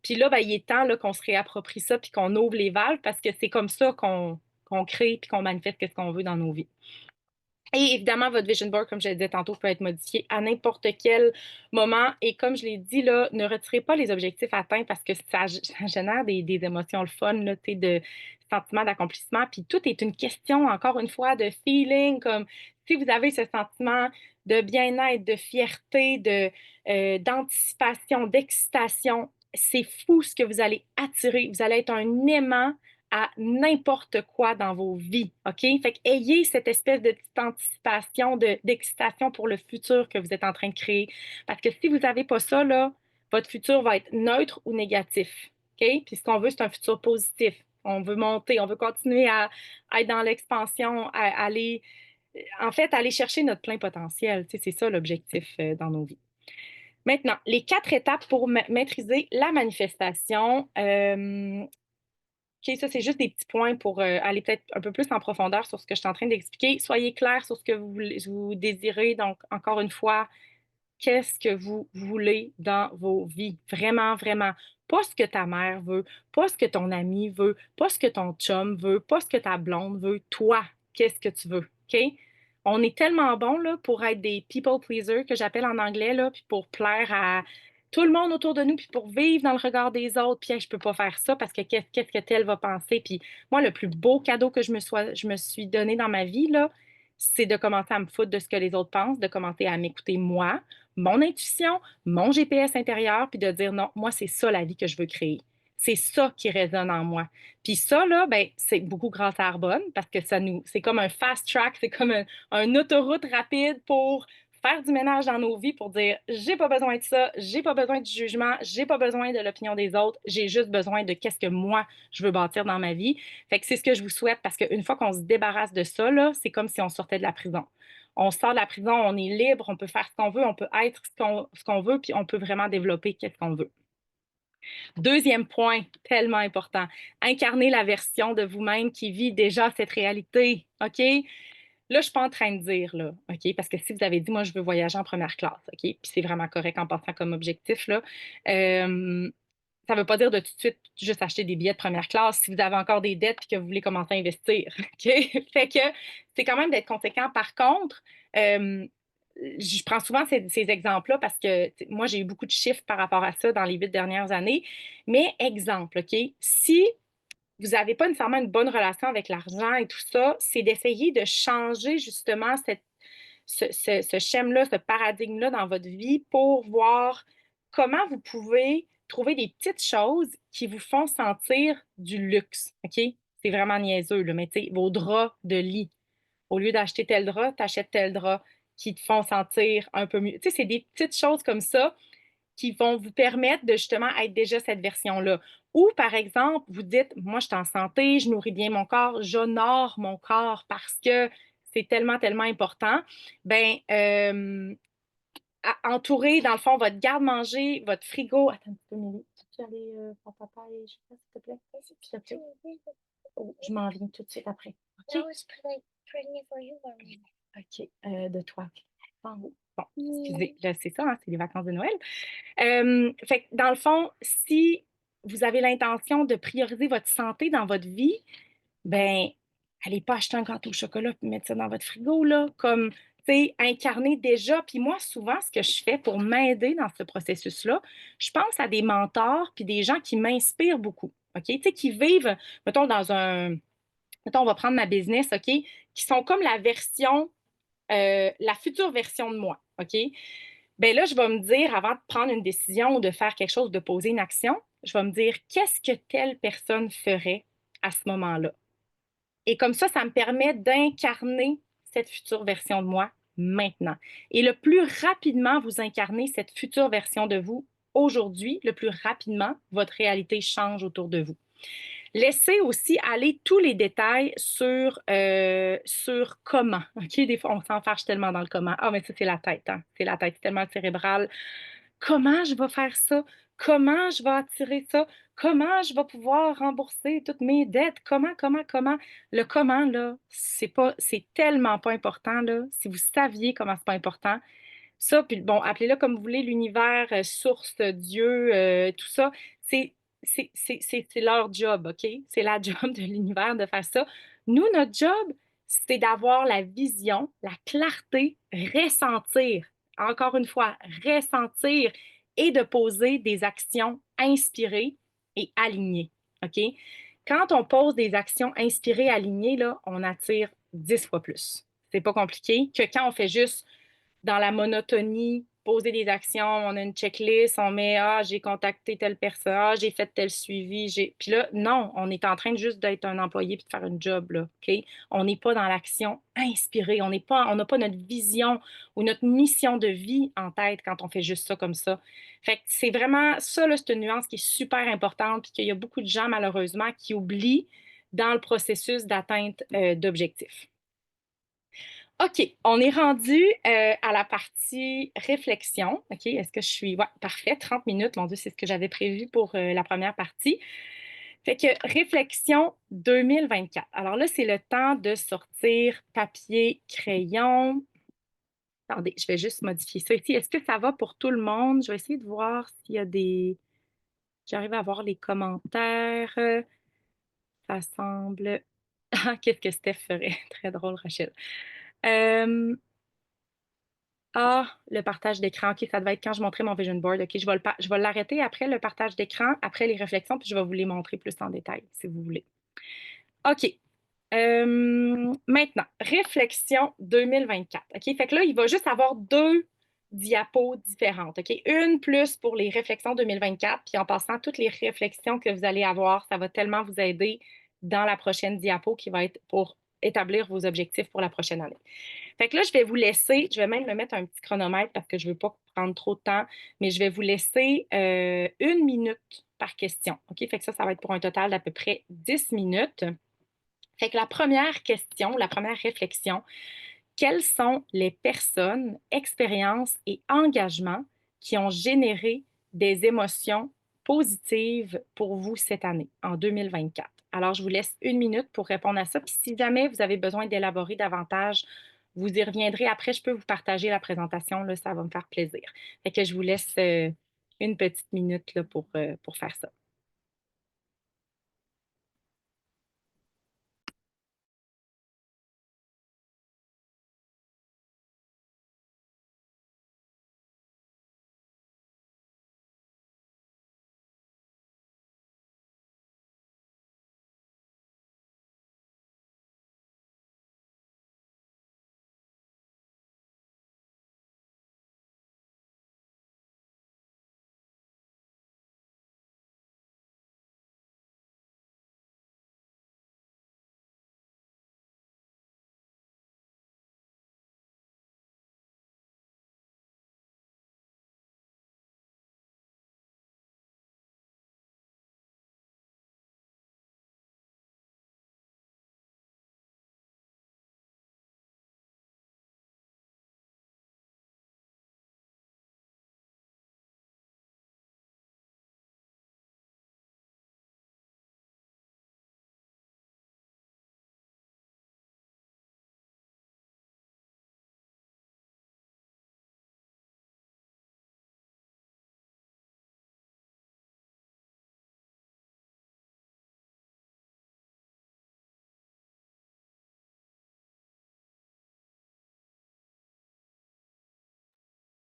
Puis là, ben, il est temps là, qu'on se réapproprie ça puis qu'on ouvre les valves parce que c'est comme ça qu'on crée puis qu'on manifeste ce qu'on veut dans nos vies. Et évidemment, votre vision board, comme je le disais tantôt, peut être modifié à n'importe quel moment. Et comme je l'ai dit, là, ne retirez pas les objectifs atteints parce que ça génère des émotions le fun, là, de sentiments d'accomplissement. Puis tout est une question, encore une fois, de feeling, comme si vous avez ce sentiment de bien-être, de fierté, d'anticipation, d'excitation, c'est fou ce que vous allez attirer. Vous allez être un aimant à n'importe quoi dans vos vies, OK? Fait que ayez cette espèce de petite anticipation, d'excitation pour le futur que vous êtes en train de créer. Parce que si vous n'avez pas ça, là, votre futur va être neutre ou négatif, OK? Puis ce qu'on veut, c'est un futur positif. On veut monter, on veut continuer à être dans l'expansion, à aller, en fait, aller chercher notre plein potentiel. Tu sais, c'est ça l'objectif dans nos vies. Maintenant, les quatre étapes pour maîtriser la manifestation. OK, ça, c'est juste des petits points pour aller peut-être un peu plus en profondeur sur ce que je suis en train d'expliquer. Soyez clair sur ce que vous désirez. Donc, encore une fois, qu'est-ce que vous voulez dans vos vies? Vraiment, vraiment. Pas ce que ta mère veut, pas ce que ton ami veut, pas ce que ton chum veut, pas ce que ta blonde veut. Toi, qu'est-ce que tu veux? OK? On est tellement bon là, pour être des people pleasers, que j'appelle en anglais, là, puis pour plaire à tout le monde autour de nous, puis pour vivre dans le regard des autres. Puis hey, je peux pas faire ça parce que qu'est-ce que tel va penser? Puis moi, le plus beau cadeau que je me suis donné dans ma vie, là, c'est de commencer à me foutre de ce que les autres pensent, de commencer à m'écouter moi, mon intuition, mon GPS intérieur, puis de dire non, moi, c'est ça la vie que je veux créer. C'est ça qui résonne en moi. Puis ça, là, ben, c'est beaucoup grâce à Arbonne parce que c'est comme un fast track, c'est comme un autoroute rapide pour faire du ménage dans nos vies pour dire j'ai pas besoin de ça, j'ai pas besoin du jugement, j'ai pas besoin de l'opinion des autres, j'ai juste besoin de qu'est-ce que moi je veux bâtir dans ma vie. Fait que c'est ce que je vous souhaite parce qu'une fois qu'on se débarrasse de ça, là, c'est comme si on sortait de la prison. On sort de la prison, on est libre, on peut faire ce qu'on veut, on peut être ce qu'on veut, puis on peut vraiment développer qu'est-ce qu'on veut. Deuxième point, tellement important, incarner la version de vous-même qui vit déjà cette réalité, OK? Là, je ne suis pas en train de dire, là, OK? Parce que si vous avez dit, moi, je veux voyager en première classe, OK? Puis c'est vraiment correct en passant comme objectif, là. Euh, Ça ne veut pas dire de tout de suite juste acheter des billets de première classe si vous avez encore des dettes et que vous voulez commencer à investir. OK? Fait que c'est quand même d'être conséquent. Par contre, euh, je prends souvent ces exemples-là parce que moi, j'ai eu beaucoup de chiffres par rapport à ça dans les 8 dernières années. Mais exemple, OK? Si vous n'avez pas nécessairement une bonne relation avec l'argent et tout ça, c'est d'essayer de changer justement ce schème-là, ce paradigme-là dans votre vie pour voir comment vous pouvez trouver des petites choses qui vous font sentir du luxe. OK? C'est vraiment niaiseux, là, mais tu sais, vos draps de lit. Au lieu d'acheter tel drap, tu achètes tel drap qui te font sentir un peu mieux. Tu sais, c'est des petites choses comme ça qui vont vous permettre de justement être déjà cette version-là. Ou, par exemple, vous dites, moi, je suis en santé, je nourris bien mon corps, j'honore mon corps parce que c'est tellement, tellement important. Ben, entourer, dans le fond, votre garde-manger, votre frigo. Attends un petit peu, Mélie. Tu peux aller faire papa et je sais, s'il te plaît? S'il te plaît. Oh, je m'en viens tout de suite après. OK? OK, de toi. En haut. Bon, excusez, là, c'est ça, hein, c'est les vacances de Noël. Fait que dans le fond, si vous avez l'intention de prioriser votre santé dans votre vie, ben, allez pas acheter un gâteau au chocolat et mettre ça dans votre frigo, là, comme, tu sais, incarner déjà. Puis moi, souvent, ce que je fais pour m'aider dans ce processus-là, je pense à des mentors puis des gens qui m'inspirent beaucoup, OK? Tu sais, qui vivent, mettons, mettons, on va prendre ma business, OK? Qui sont comme la future version de moi, OK? Ben là, je vais me dire, avant de prendre une décision ou de faire quelque chose, de poser une action, je vais me dire, qu'est-ce que telle personne ferait à ce moment-là? Et comme ça me permet d'incarner cette future version de moi maintenant. Et le plus rapidement vous incarnez cette future version de vous aujourd'hui, le plus rapidement votre réalité change autour de vous. Laissez aussi aller tous les détails sur comment. OK? Des fois, on s'enfarge tellement dans le comment. Ah, mais ça, c'est la tête. Hein? C'est la tête, c'est tellement cérébral. Comment je vais faire ça? Comment je vais attirer ça? Comment je vais pouvoir rembourser toutes mes dettes? Comment? Le comment, là, c'est tellement pas important, là. Si vous saviez comment c'est pas important, ça, puis bon, appelez-le comme vous voulez, l'univers, source, Dieu, tout ça, c'est c'est leur job, OK? C'est la job de l'univers de faire ça. Nous, notre job, c'est d'avoir la vision, la clarté, ressentir, encore une fois, ressentir et de poser des actions inspirées et alignées, OK? Quand on pose des actions inspirées, alignées, là, on attire 10 fois plus. C'est pas compliqué que quand on fait juste dans la monotonie, poser des actions, on a une checklist, on met ah, j'ai contacté telle personne, ah, j'ai fait tel suivi, j'ai. Puis là, non, on est en train de juste d'être un employé puis de faire un job, là, OK? On n'est pas dans l'action inspirée, on n'a pas notre vision ou notre mission de vie en tête quand on fait juste ça comme ça. Fait que c'est vraiment ça, là, c'est une nuance qui est super importante, puis qu'il y a beaucoup de gens, malheureusement, qui oublient dans le processus d'atteinte d'objectifs. OK, on est rendu à la partie réflexion. OK, est-ce que je suis. Ouais, parfait, 30 minutes. Mon Dieu, c'est ce que j'avais prévu pour la première partie. Fait que réflexion 2024. Alors là, c'est le temps de sortir papier, crayon. Attendez, je vais juste modifier ça ici. Est-ce que ça va pour tout le monde? Je vais essayer de voir s'il y a des... J'arrive à voir les commentaires. Ça semble... Ah, qu'est-ce que Steph ferait? Très drôle, Rachel. Euh, Ah, le partage d'écran. OK, ça devait être quand je montrais mon vision board. OK, je vais l'arrêter après le partage d'écran, après les réflexions, puis je vais vous les montrer plus en détail, si vous voulez. OK. Maintenant, réflexion 2024. OK, fait que là, il va juste avoir deux diapos différentes. OK, une plus pour les réflexions 2024, puis en passant toutes les réflexions que vous allez avoir, ça va tellement vous aider dans la prochaine diapo qui va être pour établir vos objectifs pour la prochaine année. Fait que là, je vais vous laisser, je vais même me mettre un petit chronomètre parce que je ne veux pas prendre trop de temps, mais je vais vous laisser 1 minute par question. OK? Fait que ça va être pour un total d'à peu près 10 minutes. Fait que la première question, la première réflexion, quelles sont les personnes, expériences et engagements qui ont généré des émotions positives pour vous cette année, en 2024? Alors, je vous laisse 1 minute pour répondre à ça. Puis si jamais vous avez besoin d'élaborer davantage, vous y reviendrez après. Je peux vous partager la présentation, là, ça va me faire plaisir. Fait que je vous laisse une petite minute là, pour faire ça.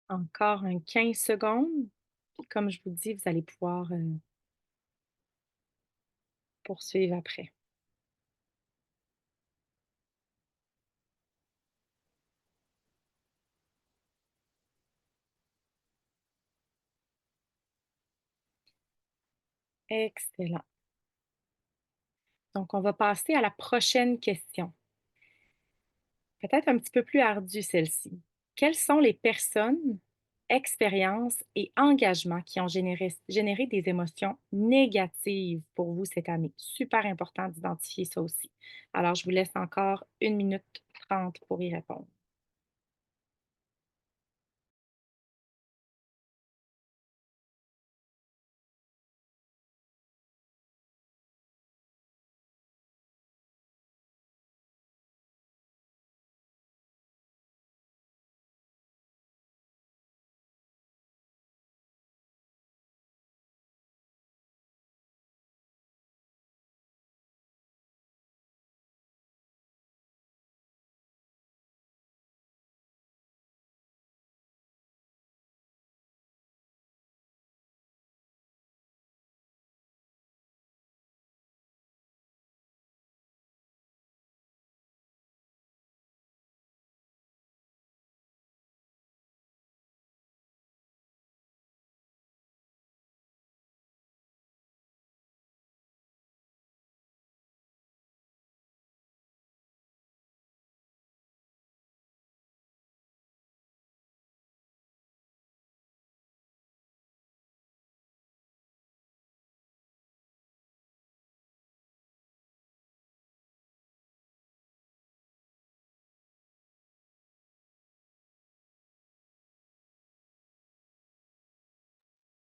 Encore un 15 secondes. Comme je vous dis, vous allez pouvoir poursuivre après. Excellent. Donc, on va passer à la prochaine question. Peut-être un petit peu plus ardue celle-ci. Quelles sont les personnes, expériences et engagements qui ont généré des émotions négatives pour vous cette année? Super important d'identifier ça aussi. Alors, je vous laisse encore 1 minute 30 pour y répondre.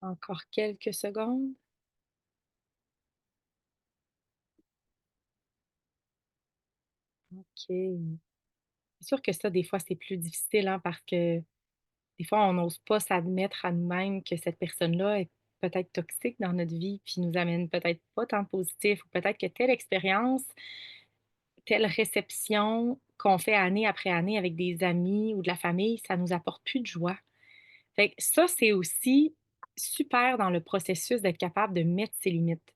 Encore quelques secondes. OK. C'est sûr que ça, des fois, c'est plus difficile, hein, parce que des fois, on n'ose pas s'admettre à nous-mêmes que cette personne-là est peut-être toxique dans notre vie, puis nous amène peut-être pas tant de positif, ou peut-être que telle expérience, telle réception qu'on fait année après année avec des amis ou de la famille, ça nous apporte plus de joie. Fait que ça, c'est aussi super dans le processus d'être capable de mettre ses limites.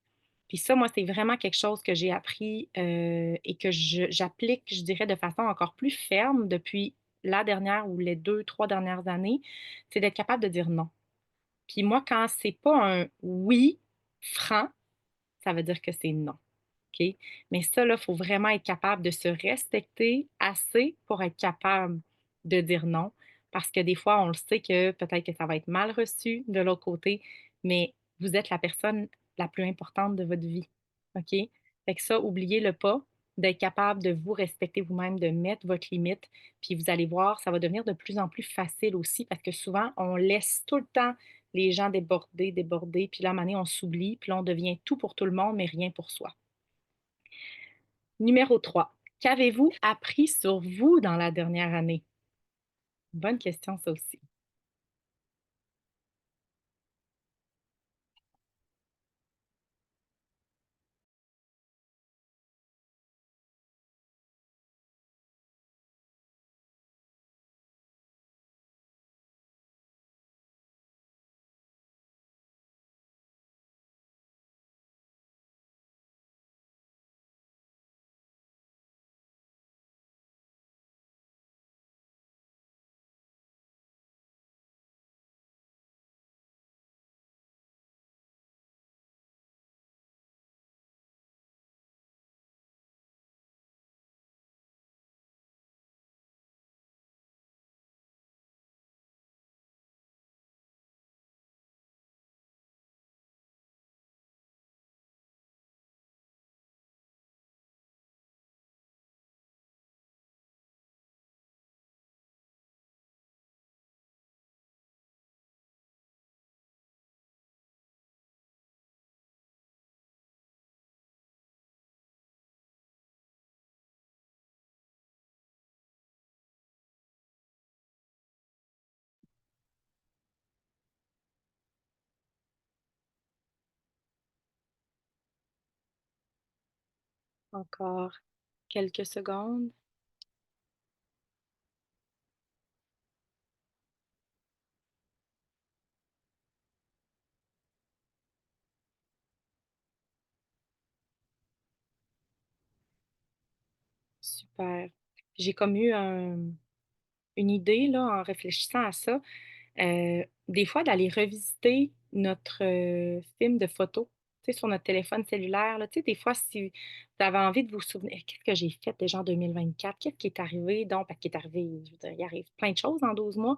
Puis ça, moi, c'est vraiment quelque chose que j'ai appris, et que j'applique, je dirais, de façon encore plus ferme depuis la dernière ou les 2 3 dernières années, c'est d'être capable de dire non. Puis moi, quand c'est pas un oui franc, ça veut dire que c'est non. OK? Mais ça, là, il faut vraiment être capable de se respecter assez pour être capable de dire non. Parce que des fois, on le sait que peut-être que ça va être mal reçu de l'autre côté, mais vous êtes la personne la plus importante de votre vie. OK? Fait que ça, oubliez-le pas, d'être capable de vous respecter vous-même, de mettre votre limite. Puis vous allez voir, ça va devenir de plus en plus facile aussi parce que souvent, on laisse tout le temps les gens déborder, déborder. Puis là, à un moment donné, on s'oublie. Puis là, on devient tout pour tout le monde, mais rien pour soi. Numéro 3, qu'avez-vous appris sur vous dans la dernière année? Bonne question ça aussi. Encore quelques secondes. Super. J'ai comme eu une idée là en réfléchissant à ça. Des fois d'aller revisiter notre, film de photos, tu sais, sur notre téléphone cellulaire, là. Tu sais, des fois, si vous avez envie de vous souvenir: «Qu'est-ce que j'ai fait déjà en 2024? Qu'est-ce qui est arrivé donc?» Parce qu'il est arrivé, je veux dire, il arrive plein de choses en 12 mois.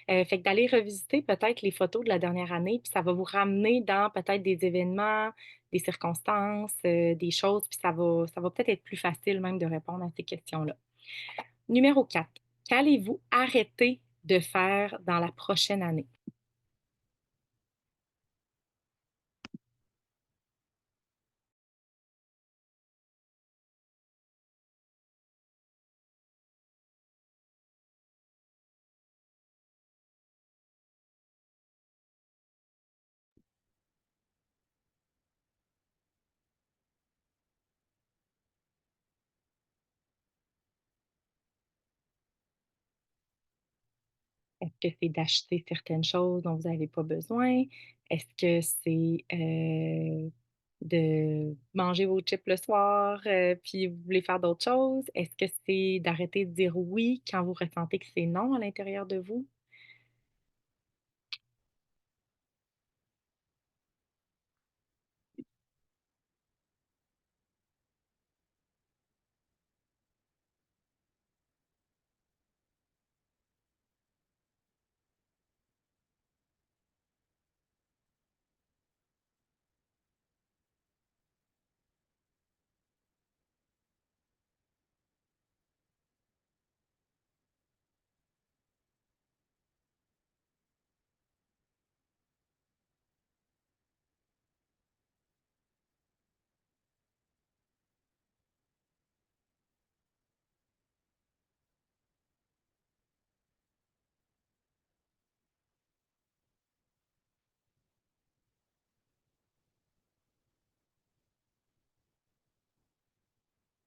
Fait que d'aller revisiter peut-être les photos de la dernière année, puis ça va vous ramener dans peut-être des événements, des circonstances, des choses, puis ça va peut-être être plus facile même de répondre à ces questions-là. Numéro 4, qu'allez-vous arrêter de faire dans la prochaine année? Est-ce que c'est d'acheter certaines choses dont vous n'avez pas besoin? Est-ce que c'est, de manger vos chips le soir, puis vous voulez faire d'autres choses? Est-ce que c'est d'arrêter de dire «oui» quand vous ressentez que c'est «non» à l'intérieur de vous?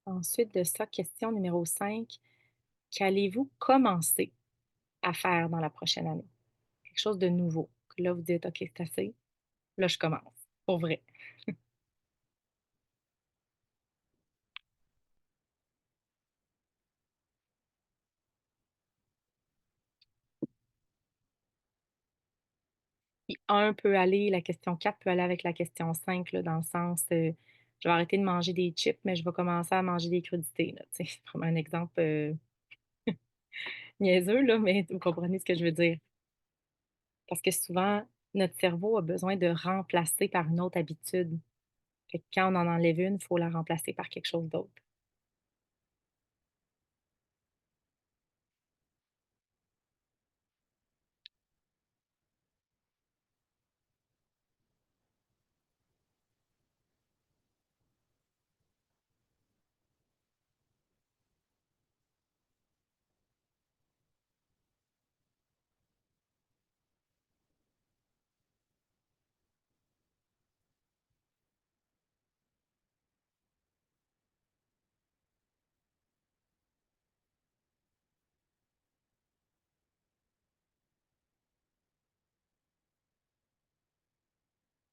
Ensuite de ça, question numéro 5. Qu'allez-vous commencer à faire dans la prochaine année? Quelque chose de nouveau. Que là, vous dites: «OK, c'est assez. Là, je commence». Pour vrai. Puis un peut aller la question 4 peut aller avec la question 5 là, dans le sens, je vais arrêter de manger des chips, mais je vais commencer à manger des crudités, là, tu sais? C'est vraiment un exemple, niaiseux, là, mais vous comprenez ce que je veux dire. Parce que souvent, notre cerveau a besoin de remplacer par une autre habitude. Fait que quand on en enlève une, il faut la remplacer par quelque chose d'autre.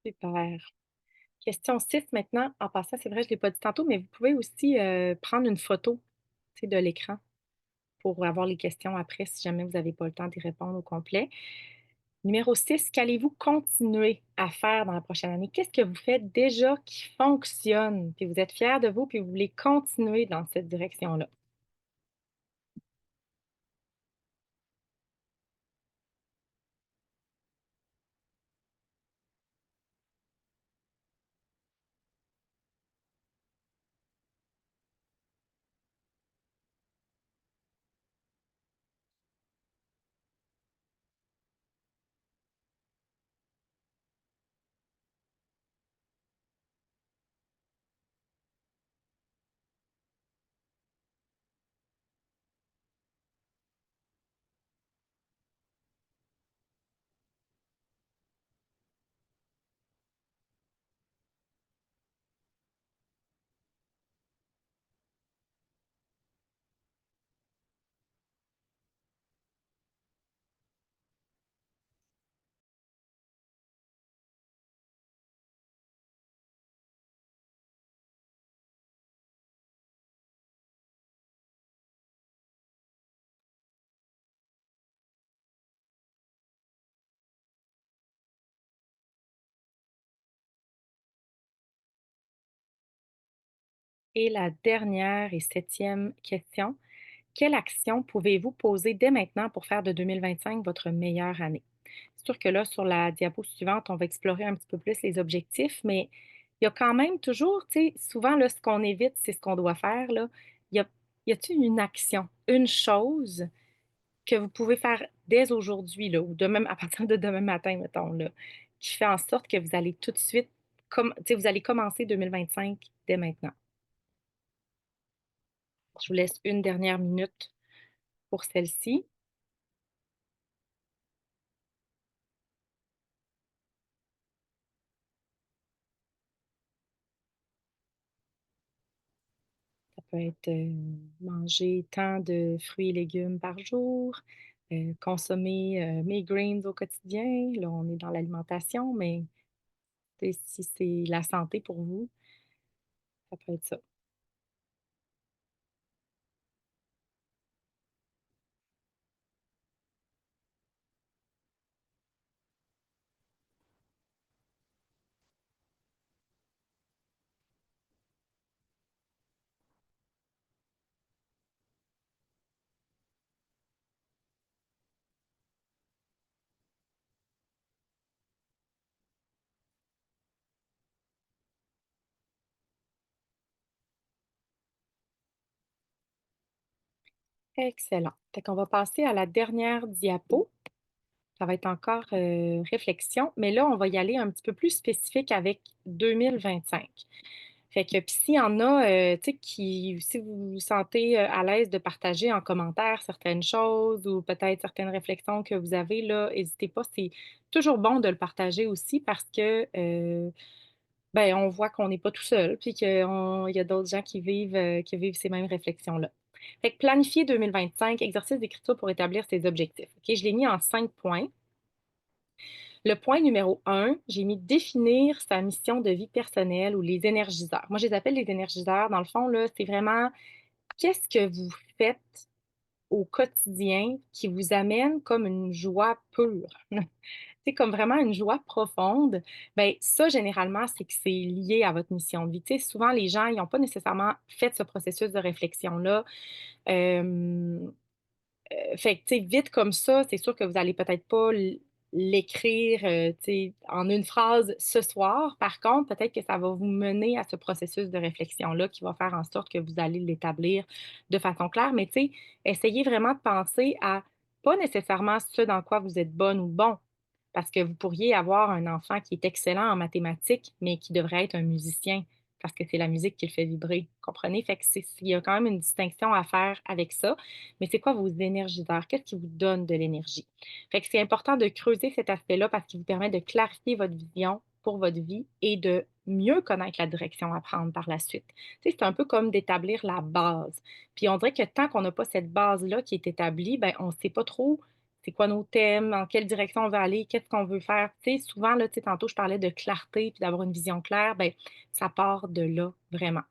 Super. Question 6 maintenant. En passant, c'est vrai, je ne l'ai pas dit tantôt, mais vous pouvez aussi, prendre une photo, tu sais, de l'écran pour avoir les questions après si jamais vous n'avez pas le temps d'y répondre au complet. Numéro 6, qu'allez-vous continuer à faire dans la prochaine année? Qu'est-ce que vous faites déjà qui fonctionne? Puis vous êtes fiers de vous, puis vous voulez continuer dans cette direction-là. Et la dernière et septième question, quelle action pouvez-vous poser dès maintenant pour faire de 2025 votre meilleure année? C'est sûr que là, sur la diapo suivante, on va explorer un petit peu plus les objectifs, mais il y a quand même toujours, tu sais, souvent, là, ce qu'on évite, c'est ce qu'on doit faire, là. Y a, y a-t-il une action, une chose que vous pouvez faire dès aujourd'hui, là, ou demain, à partir de demain matin, mettons, là, qui fait en sorte que vous allez tout de suite, comme, tu sais, vous allez commencer 2025 dès maintenant? Je vous laisse une dernière minute pour celle-ci. Ça peut être, manger tant de fruits et légumes par jour, consommer, mes greens au quotidien. Là, on est dans l'alimentation, mais tu sais, si c'est la santé pour vous, ça peut être ça. Excellent. Fait qu'on va passer à la dernière diapo. Ça va être encore, réflexion, mais là, on va y aller un petit peu plus spécifique avec 2025. Fait que puis s'il y en a, tu sais, qui si vous vous sentez, à l'aise de partager en commentaire certaines choses ou peut-être certaines réflexions que vous avez là, n'hésitez pas, c'est toujours bon de le partager aussi parce que, Ben, on voit qu'on n'est pas tout seul, puis qu'il y a d'autres gens qui vivent ces mêmes réflexions-là. Fait que planifier 2025, exercice d'écriture pour établir ses objectifs. OK, je l'ai mis en 5 points. Le point numéro 1, j'ai mis définir sa mission de vie personnelle ou les énergiseurs. Moi, je les appelle les énergiseurs. Dans le fond, là, c'est vraiment qu'est-ce que vous faites au quotidien qui vous amène comme une joie pure. C'est comme vraiment une joie profonde. Ben ça, généralement, c'est que c'est lié à votre mission de vie. Tu sais, souvent, les gens, ils n'ont pas nécessairement fait ce processus de réflexion-là. Euh, fait que, tu sais, vite comme ça, c'est sûr que vous allez peut-être pas l'écrire, tu sais, en une phrase ce soir. Par contre, peut-être que ça va vous mener à ce processus de réflexion-là qui va faire en sorte que vous allez l'établir de façon claire. Mais, tu sais, essayez vraiment de penser à pas nécessairement ce dans quoi vous êtes bonne ou bon. Parce que vous pourriez avoir un enfant qui est excellent en mathématiques, mais qui devrait être un musicien parce que c'est la musique qui le fait vibrer. Comprenez? Fait que il y a quand même une distinction à faire avec ça. Mais c'est quoi vos énergiseurs? Qu'est-ce qui vous donne de l'énergie? Fait que c'est important de creuser cet aspect-là parce qu'il vous permet de clarifier votre vision pour votre vie et de mieux connaître la direction à prendre par la suite. Tu sais, c'est un peu comme d'établir la base. Puis on dirait que tant qu'on n'a pas cette base-là qui est établie, ben on ne sait pas trop c'est quoi nos thèmes, en quelle direction on veut aller, qu'est-ce qu'on veut faire. Tu sais, souvent, là, tu sais, tantôt, je parlais de clarté puis d'avoir une vision claire, ben ça part de là, vraiment.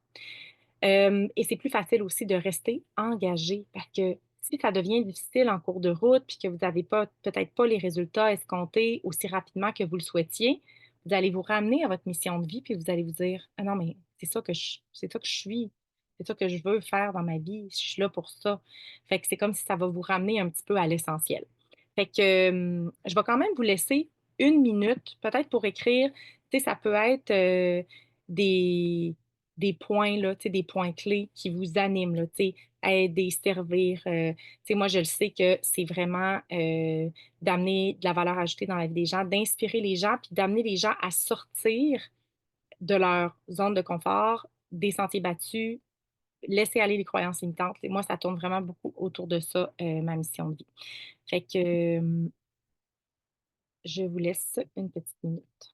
Et c'est plus facile aussi de rester engagé parce que si ça devient difficile en cours de route puis que vous n'avez pas peut-être pas les résultats escomptés aussi rapidement que vous le souhaitiez, vous allez vous ramener à votre mission de vie puis vous allez vous dire: «Ah non, mais c'est ça que je suis, c'est ça que je veux faire dans ma vie, je suis là pour ça». Fait que c'est comme si ça va vous ramener un petit peu à l'essentiel. Fait que, je vais quand même vous laisser 1 minute peut-être pour écrire, tu sais, ça peut être, des des points, là, tu sais, des points clés qui vous animent, là, tu sais, aider, servir. Tu sais, moi, je le sais que c'est vraiment d'amener de la valeur ajoutée dans la vie des gens, d'inspirer les gens, puis d'amener les gens à sortir de leur zone de confort, des sentiers battus, laisser aller les croyances limitantes. Et moi, ça tourne vraiment beaucoup autour de ça, ma mission de vie. Fait que je vous laisse une petite minute.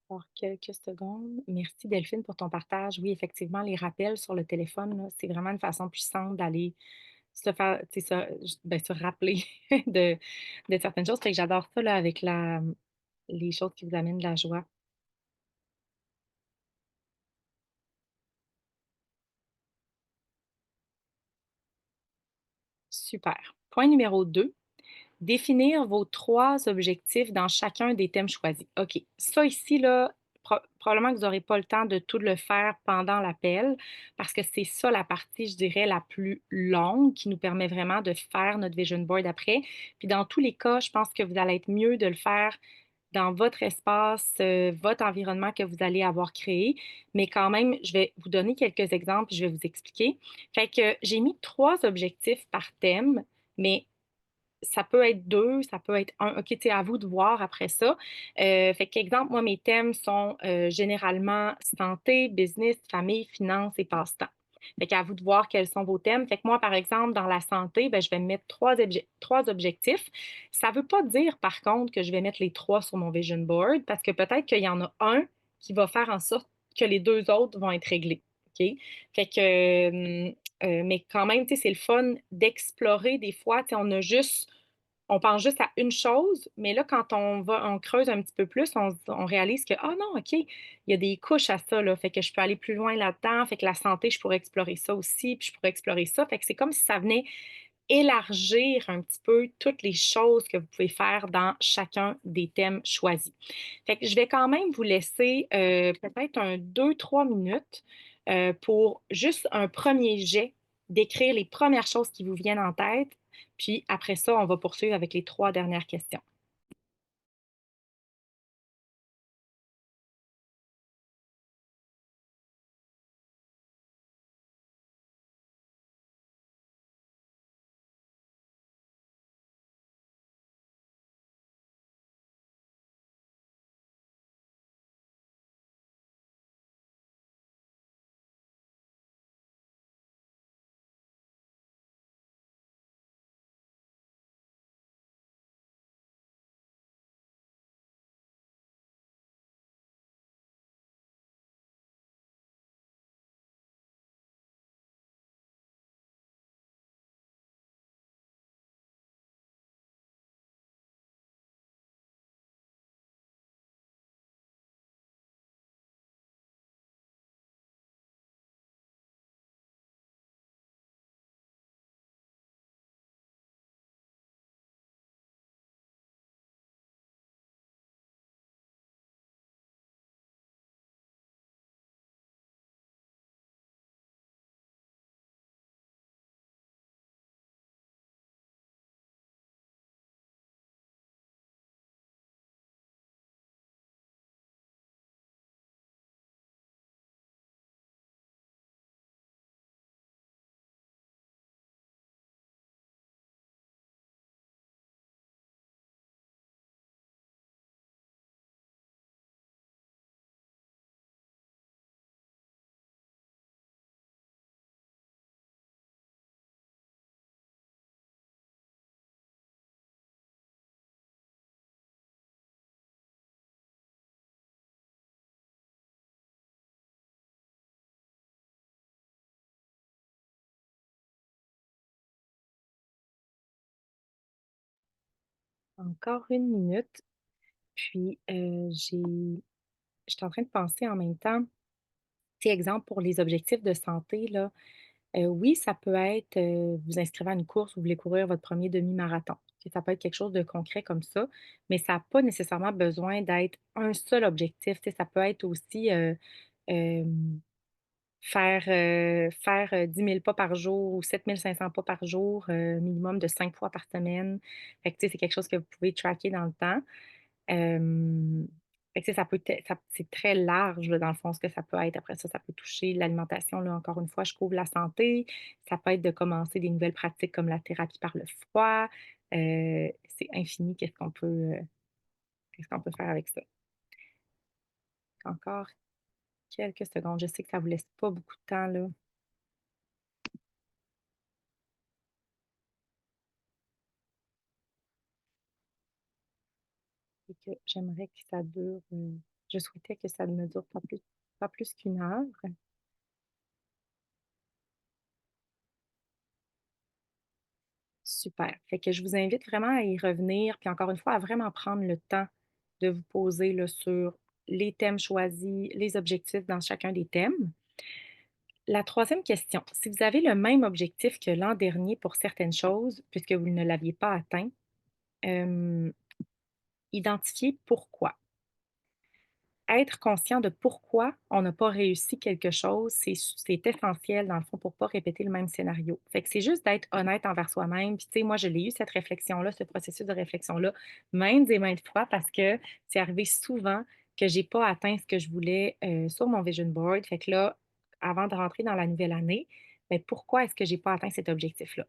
Encore quelques secondes. Merci Delphine pour ton partage. Oui, effectivement, les rappels sur le téléphone, là, c'est vraiment une façon puissante d'aller se faire, tu sais, se rappeler de, de certaines choses. Fait que j'adore ça là, avec les choses qui vous amènent de la joie. Super. Point numéro 2. Définir vos 3 objectifs dans chacun des thèmes choisis. OK. Ça ici, là, probablement que vous n'aurez pas le temps de tout le faire pendant l'appel parce que c'est ça la partie, je dirais, la plus longue qui nous permet vraiment de faire notre vision board après. Puis dans tous les cas, je pense que vous allez être mieux de le faire dans votre espace, votre environnement que vous allez avoir créé. Mais quand même, je vais vous donner quelques exemples, je vais vous expliquer. Fait que j'ai mis 3 objectifs par thème, mais ça peut être 2, ça peut être un. OK, c'est à vous de voir après ça. Fait qu'exemple, moi, mes thèmes sont, généralement santé, business, famille, finances et passe-temps. Fait qu'à vous de voir quels sont vos thèmes. Fait que moi, par exemple, dans la santé, ben, je vais mettre 3 objectifs. Ça veut pas dire, par contre, que je vais mettre les 3 sur mon vision board parce que peut-être qu'il y en a un qui va faire en sorte que les 2 autres vont être réglés. OK? Fait que, mais quand même, tu sais, c'est le fun d'explorer des fois, tu sais, on a juste on pense juste à une chose, mais là, quand on creuse un petit peu plus, on réalise que: «Ah non, OK, il y a des couches à ça, là, fait que je peux aller plus loin là-dedans, fait que la santé, je pourrais explorer ça aussi, puis je pourrais explorer ça». Fait que c'est comme si ça venait élargir un petit peu toutes les choses que vous pouvez faire dans chacun des thèmes choisis. Fait que je vais quand même vous laisser, peut-être un 2-3 minutes, pour juste un premier jet, d'écrire les premières choses qui vous viennent en tête, puis après ça, on va poursuivre avec les 3 dernières questions. Encore 1 minute, puis, j'étais en train de penser en même temps, tu sais, exemple pour les objectifs de santé là, oui, ça peut être, vous inscrivez à une course, vous voulez courir votre premier demi-marathon. Tu ça peut être quelque chose de concret comme ça, mais ça a pas nécessairement besoin d'être un seul objectif, tu sais, ça peut être aussi, hem, faire 10 000 pas par jour ou 7 500 pas par jour, minimum de 5 fois par semaine. Fait que, tu sais, c'est quelque chose que vous pouvez tracker dans le temps. Hem, fait que, tu sais, ça peut être ça c'est très large, là, dans le fond, ce que ça peut être. Après ça, ça peut toucher l'alimentation, là, encore une fois, je couvre la santé. Ça peut être de commencer des nouvelles pratiques comme la thérapie par le froid. C'est infini qu'est-ce qu'on peut faire avec ça. Encore quelques secondes. Je sais que ça vous laisse pas beaucoup de temps, là. Et que j'aimerais que ça dure, je souhaitais que ça ne dure pas plus qu'1 heure. Super. Fait que je vous invite vraiment à y revenir, puis encore une fois, à vraiment prendre le temps de vous poser là, sur les thèmes choisis, les objectifs dans chacun des thèmes. La troisième question, si vous avez le même objectif que l'an dernier pour certaines choses, puisque vous ne l'aviez pas atteint, euh, identifiez pourquoi. Être conscient de pourquoi on n'a pas réussi quelque chose, c'est essentiel dans le fond pour pas répéter le même scénario. Fait que c'est juste d'être honnête envers soi-même. Puis tu sais, moi, je l'ai eu cette réflexion-là, ce processus de réflexion-là, maintes et maintes fois parce que c'est arrivé souvent que j'ai pas atteint ce que je voulais, sur mon vision board. Fait que là, avant de rentrer dans la nouvelle année, ben pourquoi est-ce que j'ai pas atteint cet objectif-là?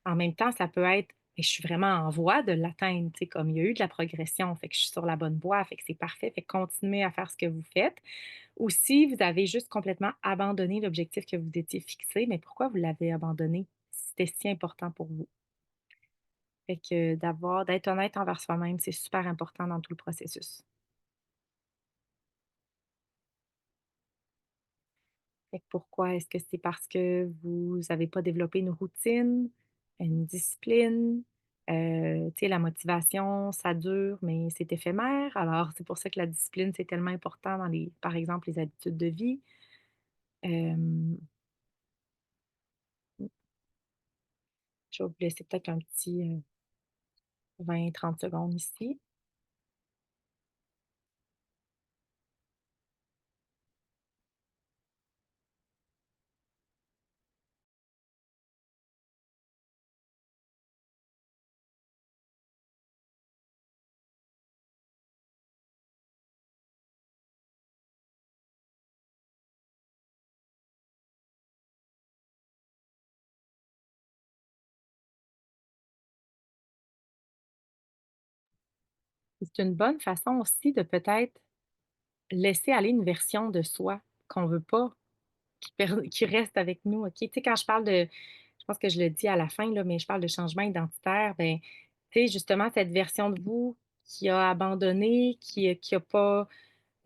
En même temps, ça peut être: «Mais je suis vraiment en voie de l'atteindre», tu sais, comme il y a eu de la progression, fait que je suis sur la bonne voie, fait que c'est parfait, fait que continuez à faire ce que vous faites. Ou si vous avez juste complètement abandonné l'objectif que vous étiez fixé, mais pourquoi vous l'avez abandonné si c'était si important pour vous? Fait que d'être honnête envers soi-même, c'est super important dans tout le processus. Fait que pourquoi? Est-ce que c'est parce que vous n'avez pas développé une routine, une discipline? Tu sais, la motivation, ça dure, mais c'est éphémère. Alors, c'est pour ça que la discipline, c'est tellement important dans les par exemple, les habitudes de vie. Hem, je vais vous laisser peut-être un petit, 20-30 secondes ici. C'est une bonne façon aussi de peut-être laisser aller une version de soi qu'on veut pas qui reste avec nous, OK? Tu sais, quand je pense que je le dis à la fin, là, mais je parle de changement identitaire, ben, tu sais, justement, cette version de vous qui a abandonné, qui a pas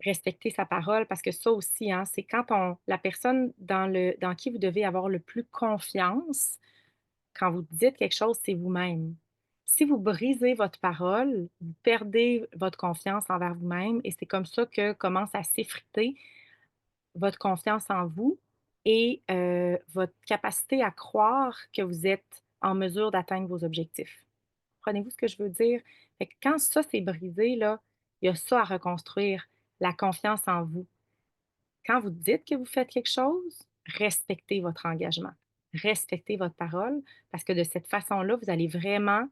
respecté sa parole, parce que ça aussi, hein, c'est quand on la personne dans qui vous devez avoir le plus confiance, quand vous dites quelque chose, c'est vous-même. Si vous brisez votre parole, vous perdez votre confiance envers vous-même et c'est comme ça que commence à s'effriter votre confiance en vous et votre capacité à croire que vous êtes en mesure d'atteindre vos objectifs. Comprenez-vous ce que je veux dire? Fait que quand ça, c'est brisé, là, il y a ça à reconstruire, la confiance en vous. Quand vous dites que vous faites quelque chose, respectez votre engagement, respectez votre parole, parce que de cette façon-là, vous allez vraiment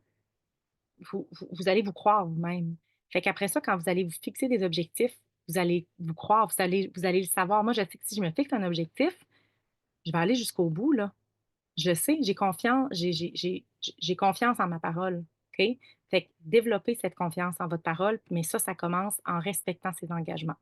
vous allez vous croire vous-même. Fait qu'après ça, quand vous allez vous fixer des objectifs, vous allez vous croire, vous allez le savoir. Moi, je sais que si je me fixe un objectif, je vais aller jusqu'au bout, là. Je sais, j'ai confiance en ma parole, OK? Fait que développer cette confiance en votre parole, mais ça commence en respectant ses engagements.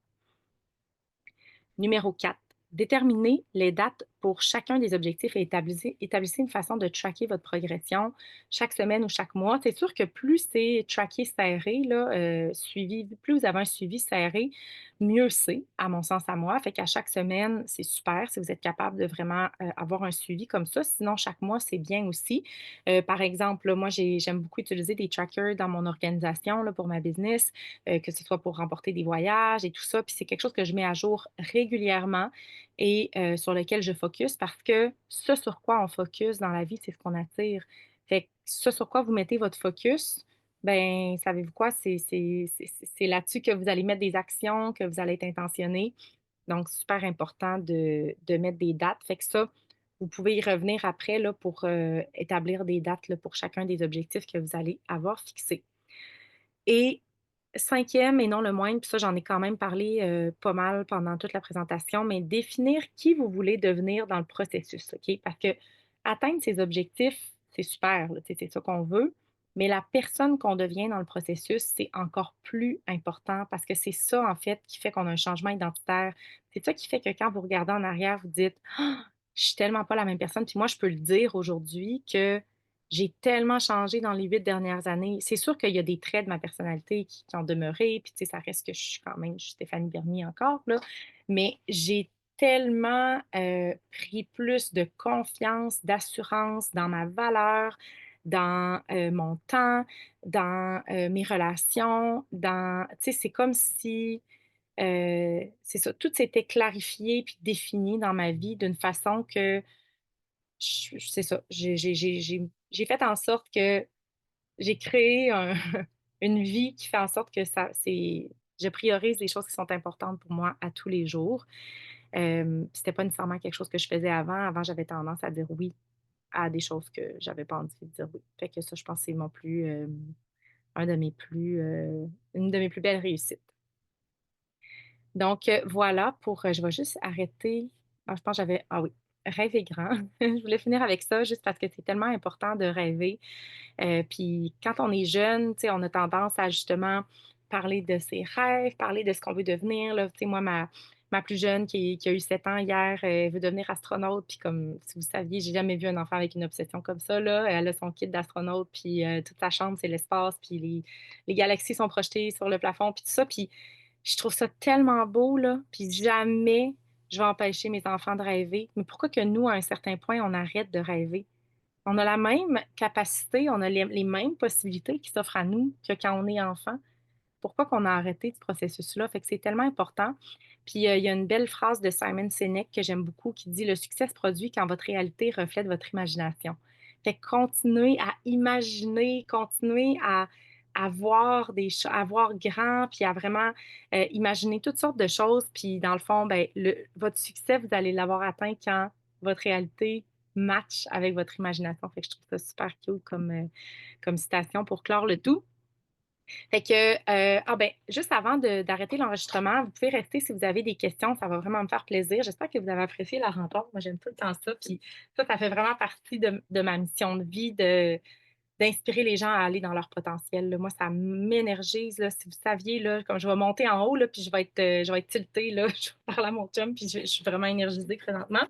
Numéro 4, déterminez les dates pour chacun des objectifs et établissez une façon de tracker votre progression chaque semaine ou chaque mois. C'est sûr que plus c'est tracké serré, là, suivi, plus vous avez un suivi serré, mieux c'est, à mon sens à moi. Fait qu'à chaque semaine, c'est super si vous êtes capable de vraiment avoir un suivi comme ça. Sinon, chaque mois, c'est bien aussi. Par exemple, là, moi, j'aime beaucoup utiliser des trackers dans mon organisation là, pour ma business, que ce soit pour remporter des voyages et tout ça. Puis c'est quelque chose que je mets à jour régulièrement et sur lequel je focus parce que ce sur quoi on focus dans la vie, c'est ce qu'on attire. Fait que ce sur quoi vous mettez votre focus, ben savez-vous quoi? C'est là-dessus que vous allez mettre des actions, que vous allez être intentionné. Donc, super important de mettre des dates. Fait que ça, vous pouvez y revenir après là, pour établir des dates là, pour chacun des objectifs que vous allez avoir fixés. Et cinquième et non le moindre, puis ça, j'en ai quand même parlé, pas mal pendant toute la présentation, mais définir qui vous voulez devenir dans le processus, OK? Parce que atteindre ses objectifs, c'est super, là, tu sais, c'est ça qu'on veut, mais la personne qu'on devient dans le processus, c'est encore plus important parce que c'est ça, en fait, qui fait qu'on a un changement identitaire. C'est ça qui fait que quand vous regardez en arrière, vous dites: «Ah! Je suis tellement pas la même personne». Puis moi, je peux le dire aujourd'hui que j'ai tellement changé dans les 8 dernières années. C'est sûr qu'il y a des traits de ma personnalité qui ont demeuré, puis tu sais, ça reste que je suis Stéphanie Bernier encore, là. Mais j'ai tellement, pris plus de confiance, d'assurance dans ma valeur, dans, mon temps, dans, mes relations, dans tu sais, c'est comme si, c'est ça, tout s'était clarifié puis défini dans ma vie d'une façon que c'est ça, j'ai fait en sorte que j'ai créé une vie qui fait en sorte que ça c'est je priorise les choses qui sont importantes pour moi à tous les jours. C'était pas nécessairement quelque chose que je faisais avant. Avant, j'avais tendance à dire oui à des choses que j'avais pas envie de dire oui. Fait que ça, je pense que c'est un de mes plus, une de mes plus belles réussites. Donc, voilà pour, je vais juste arrêter. Je pense que j'avais ah oui, rêver grand. Je voulais finir avec ça juste parce que c'est tellement important de rêver. Puis quand on est jeune, tu sais, on a tendance à justement parler de ses rêves, parler de ce qu'on veut devenir, là. Tu sais, moi, ma plus jeune qui a eu 7 ans hier, elle veut devenir astronaute. Puis comme si vous saviez, j'ai jamais vu un enfant avec une obsession comme ça, là. Elle a son kit d'astronaute, puis toute sa chambre, c'est l'espace, puis les galaxies sont projetées sur le plafond, puis tout ça. Puis je trouve ça tellement beau, là. Puis jamais je vais empêcher mes enfants de rêver. Mais pourquoi que nous, à un certain point, on arrête de rêver? On a la même capacité, on a les mêmes possibilités qui s'offrent à nous que quand on est enfant. Pourquoi qu'on a arrêté ce processus-là? Fait que c'est tellement important. Puis, il y a une belle phrase de Simon Sinek que j'aime beaucoup qui dit: «Le succès se produit quand votre réalité reflète votre imagination». Fait que continuez à imaginer, continuez à voir à voir grand, puis à vraiment, imaginer toutes sortes de choses. Puis dans le fond, ben, votre succès, vous allez l'avoir atteint quand votre réalité match avec votre imagination. Fait que je trouve ça super cute comme citation pour clore le tout. Fait que, ben, juste avant d'arrêter l'enregistrement, vous pouvez rester si vous avez des questions, ça va vraiment me faire plaisir. J'espère que vous avez apprécié la rencontre. Moi, j'aime tout le temps ça, puis ça fait vraiment partie de ma mission de vie d'inspirer les gens à aller dans leur potentiel, là. Moi, ça m'énergise, là. Si vous saviez, là, comme je vais monter en haut, là, puis je vais être tiltée, là, je vais parler à mon chum, puis je suis vraiment énergisée présentement.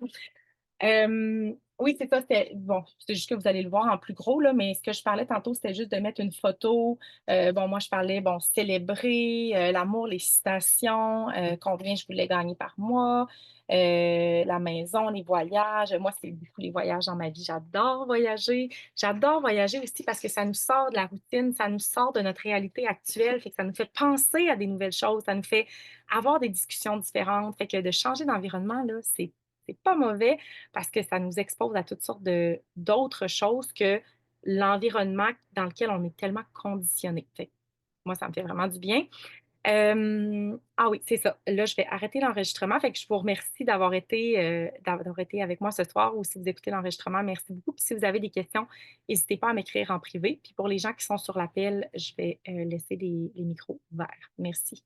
Oui, c'est ça, c'est bon, c'est juste que vous allez le voir en plus gros, là, mais ce que je parlais tantôt, c'était juste de mettre une photo. Bon, moi, je parlais, bon, célébrer, l'amour, les citations, combien je voulais gagner par mois, la maison, les voyages. Moi, c'est beaucoup les voyages dans ma vie. J'adore voyager. J'adore voyager aussi parce que ça nous sort de la routine, ça nous sort de notre réalité actuelle, fait que ça nous fait penser à des nouvelles choses, ça nous fait avoir des discussions différentes. Fait que de changer d'environnement, là, c'est pas mauvais parce que ça nous expose à toutes sortes d'autres choses que l'environnement dans lequel on est tellement conditionné. Fait que moi, ça me fait vraiment du bien. Ah oui, c'est ça. Là, je vais arrêter l'enregistrement. Fait que je vous remercie d'avoir été avec moi ce soir ou si vous écoutez l'enregistrement, merci beaucoup. Puis si vous avez des questions, n'hésitez pas à m'écrire en privé. Puis pour les gens qui sont sur l'appel, je vais laisser les micros ouverts. Merci.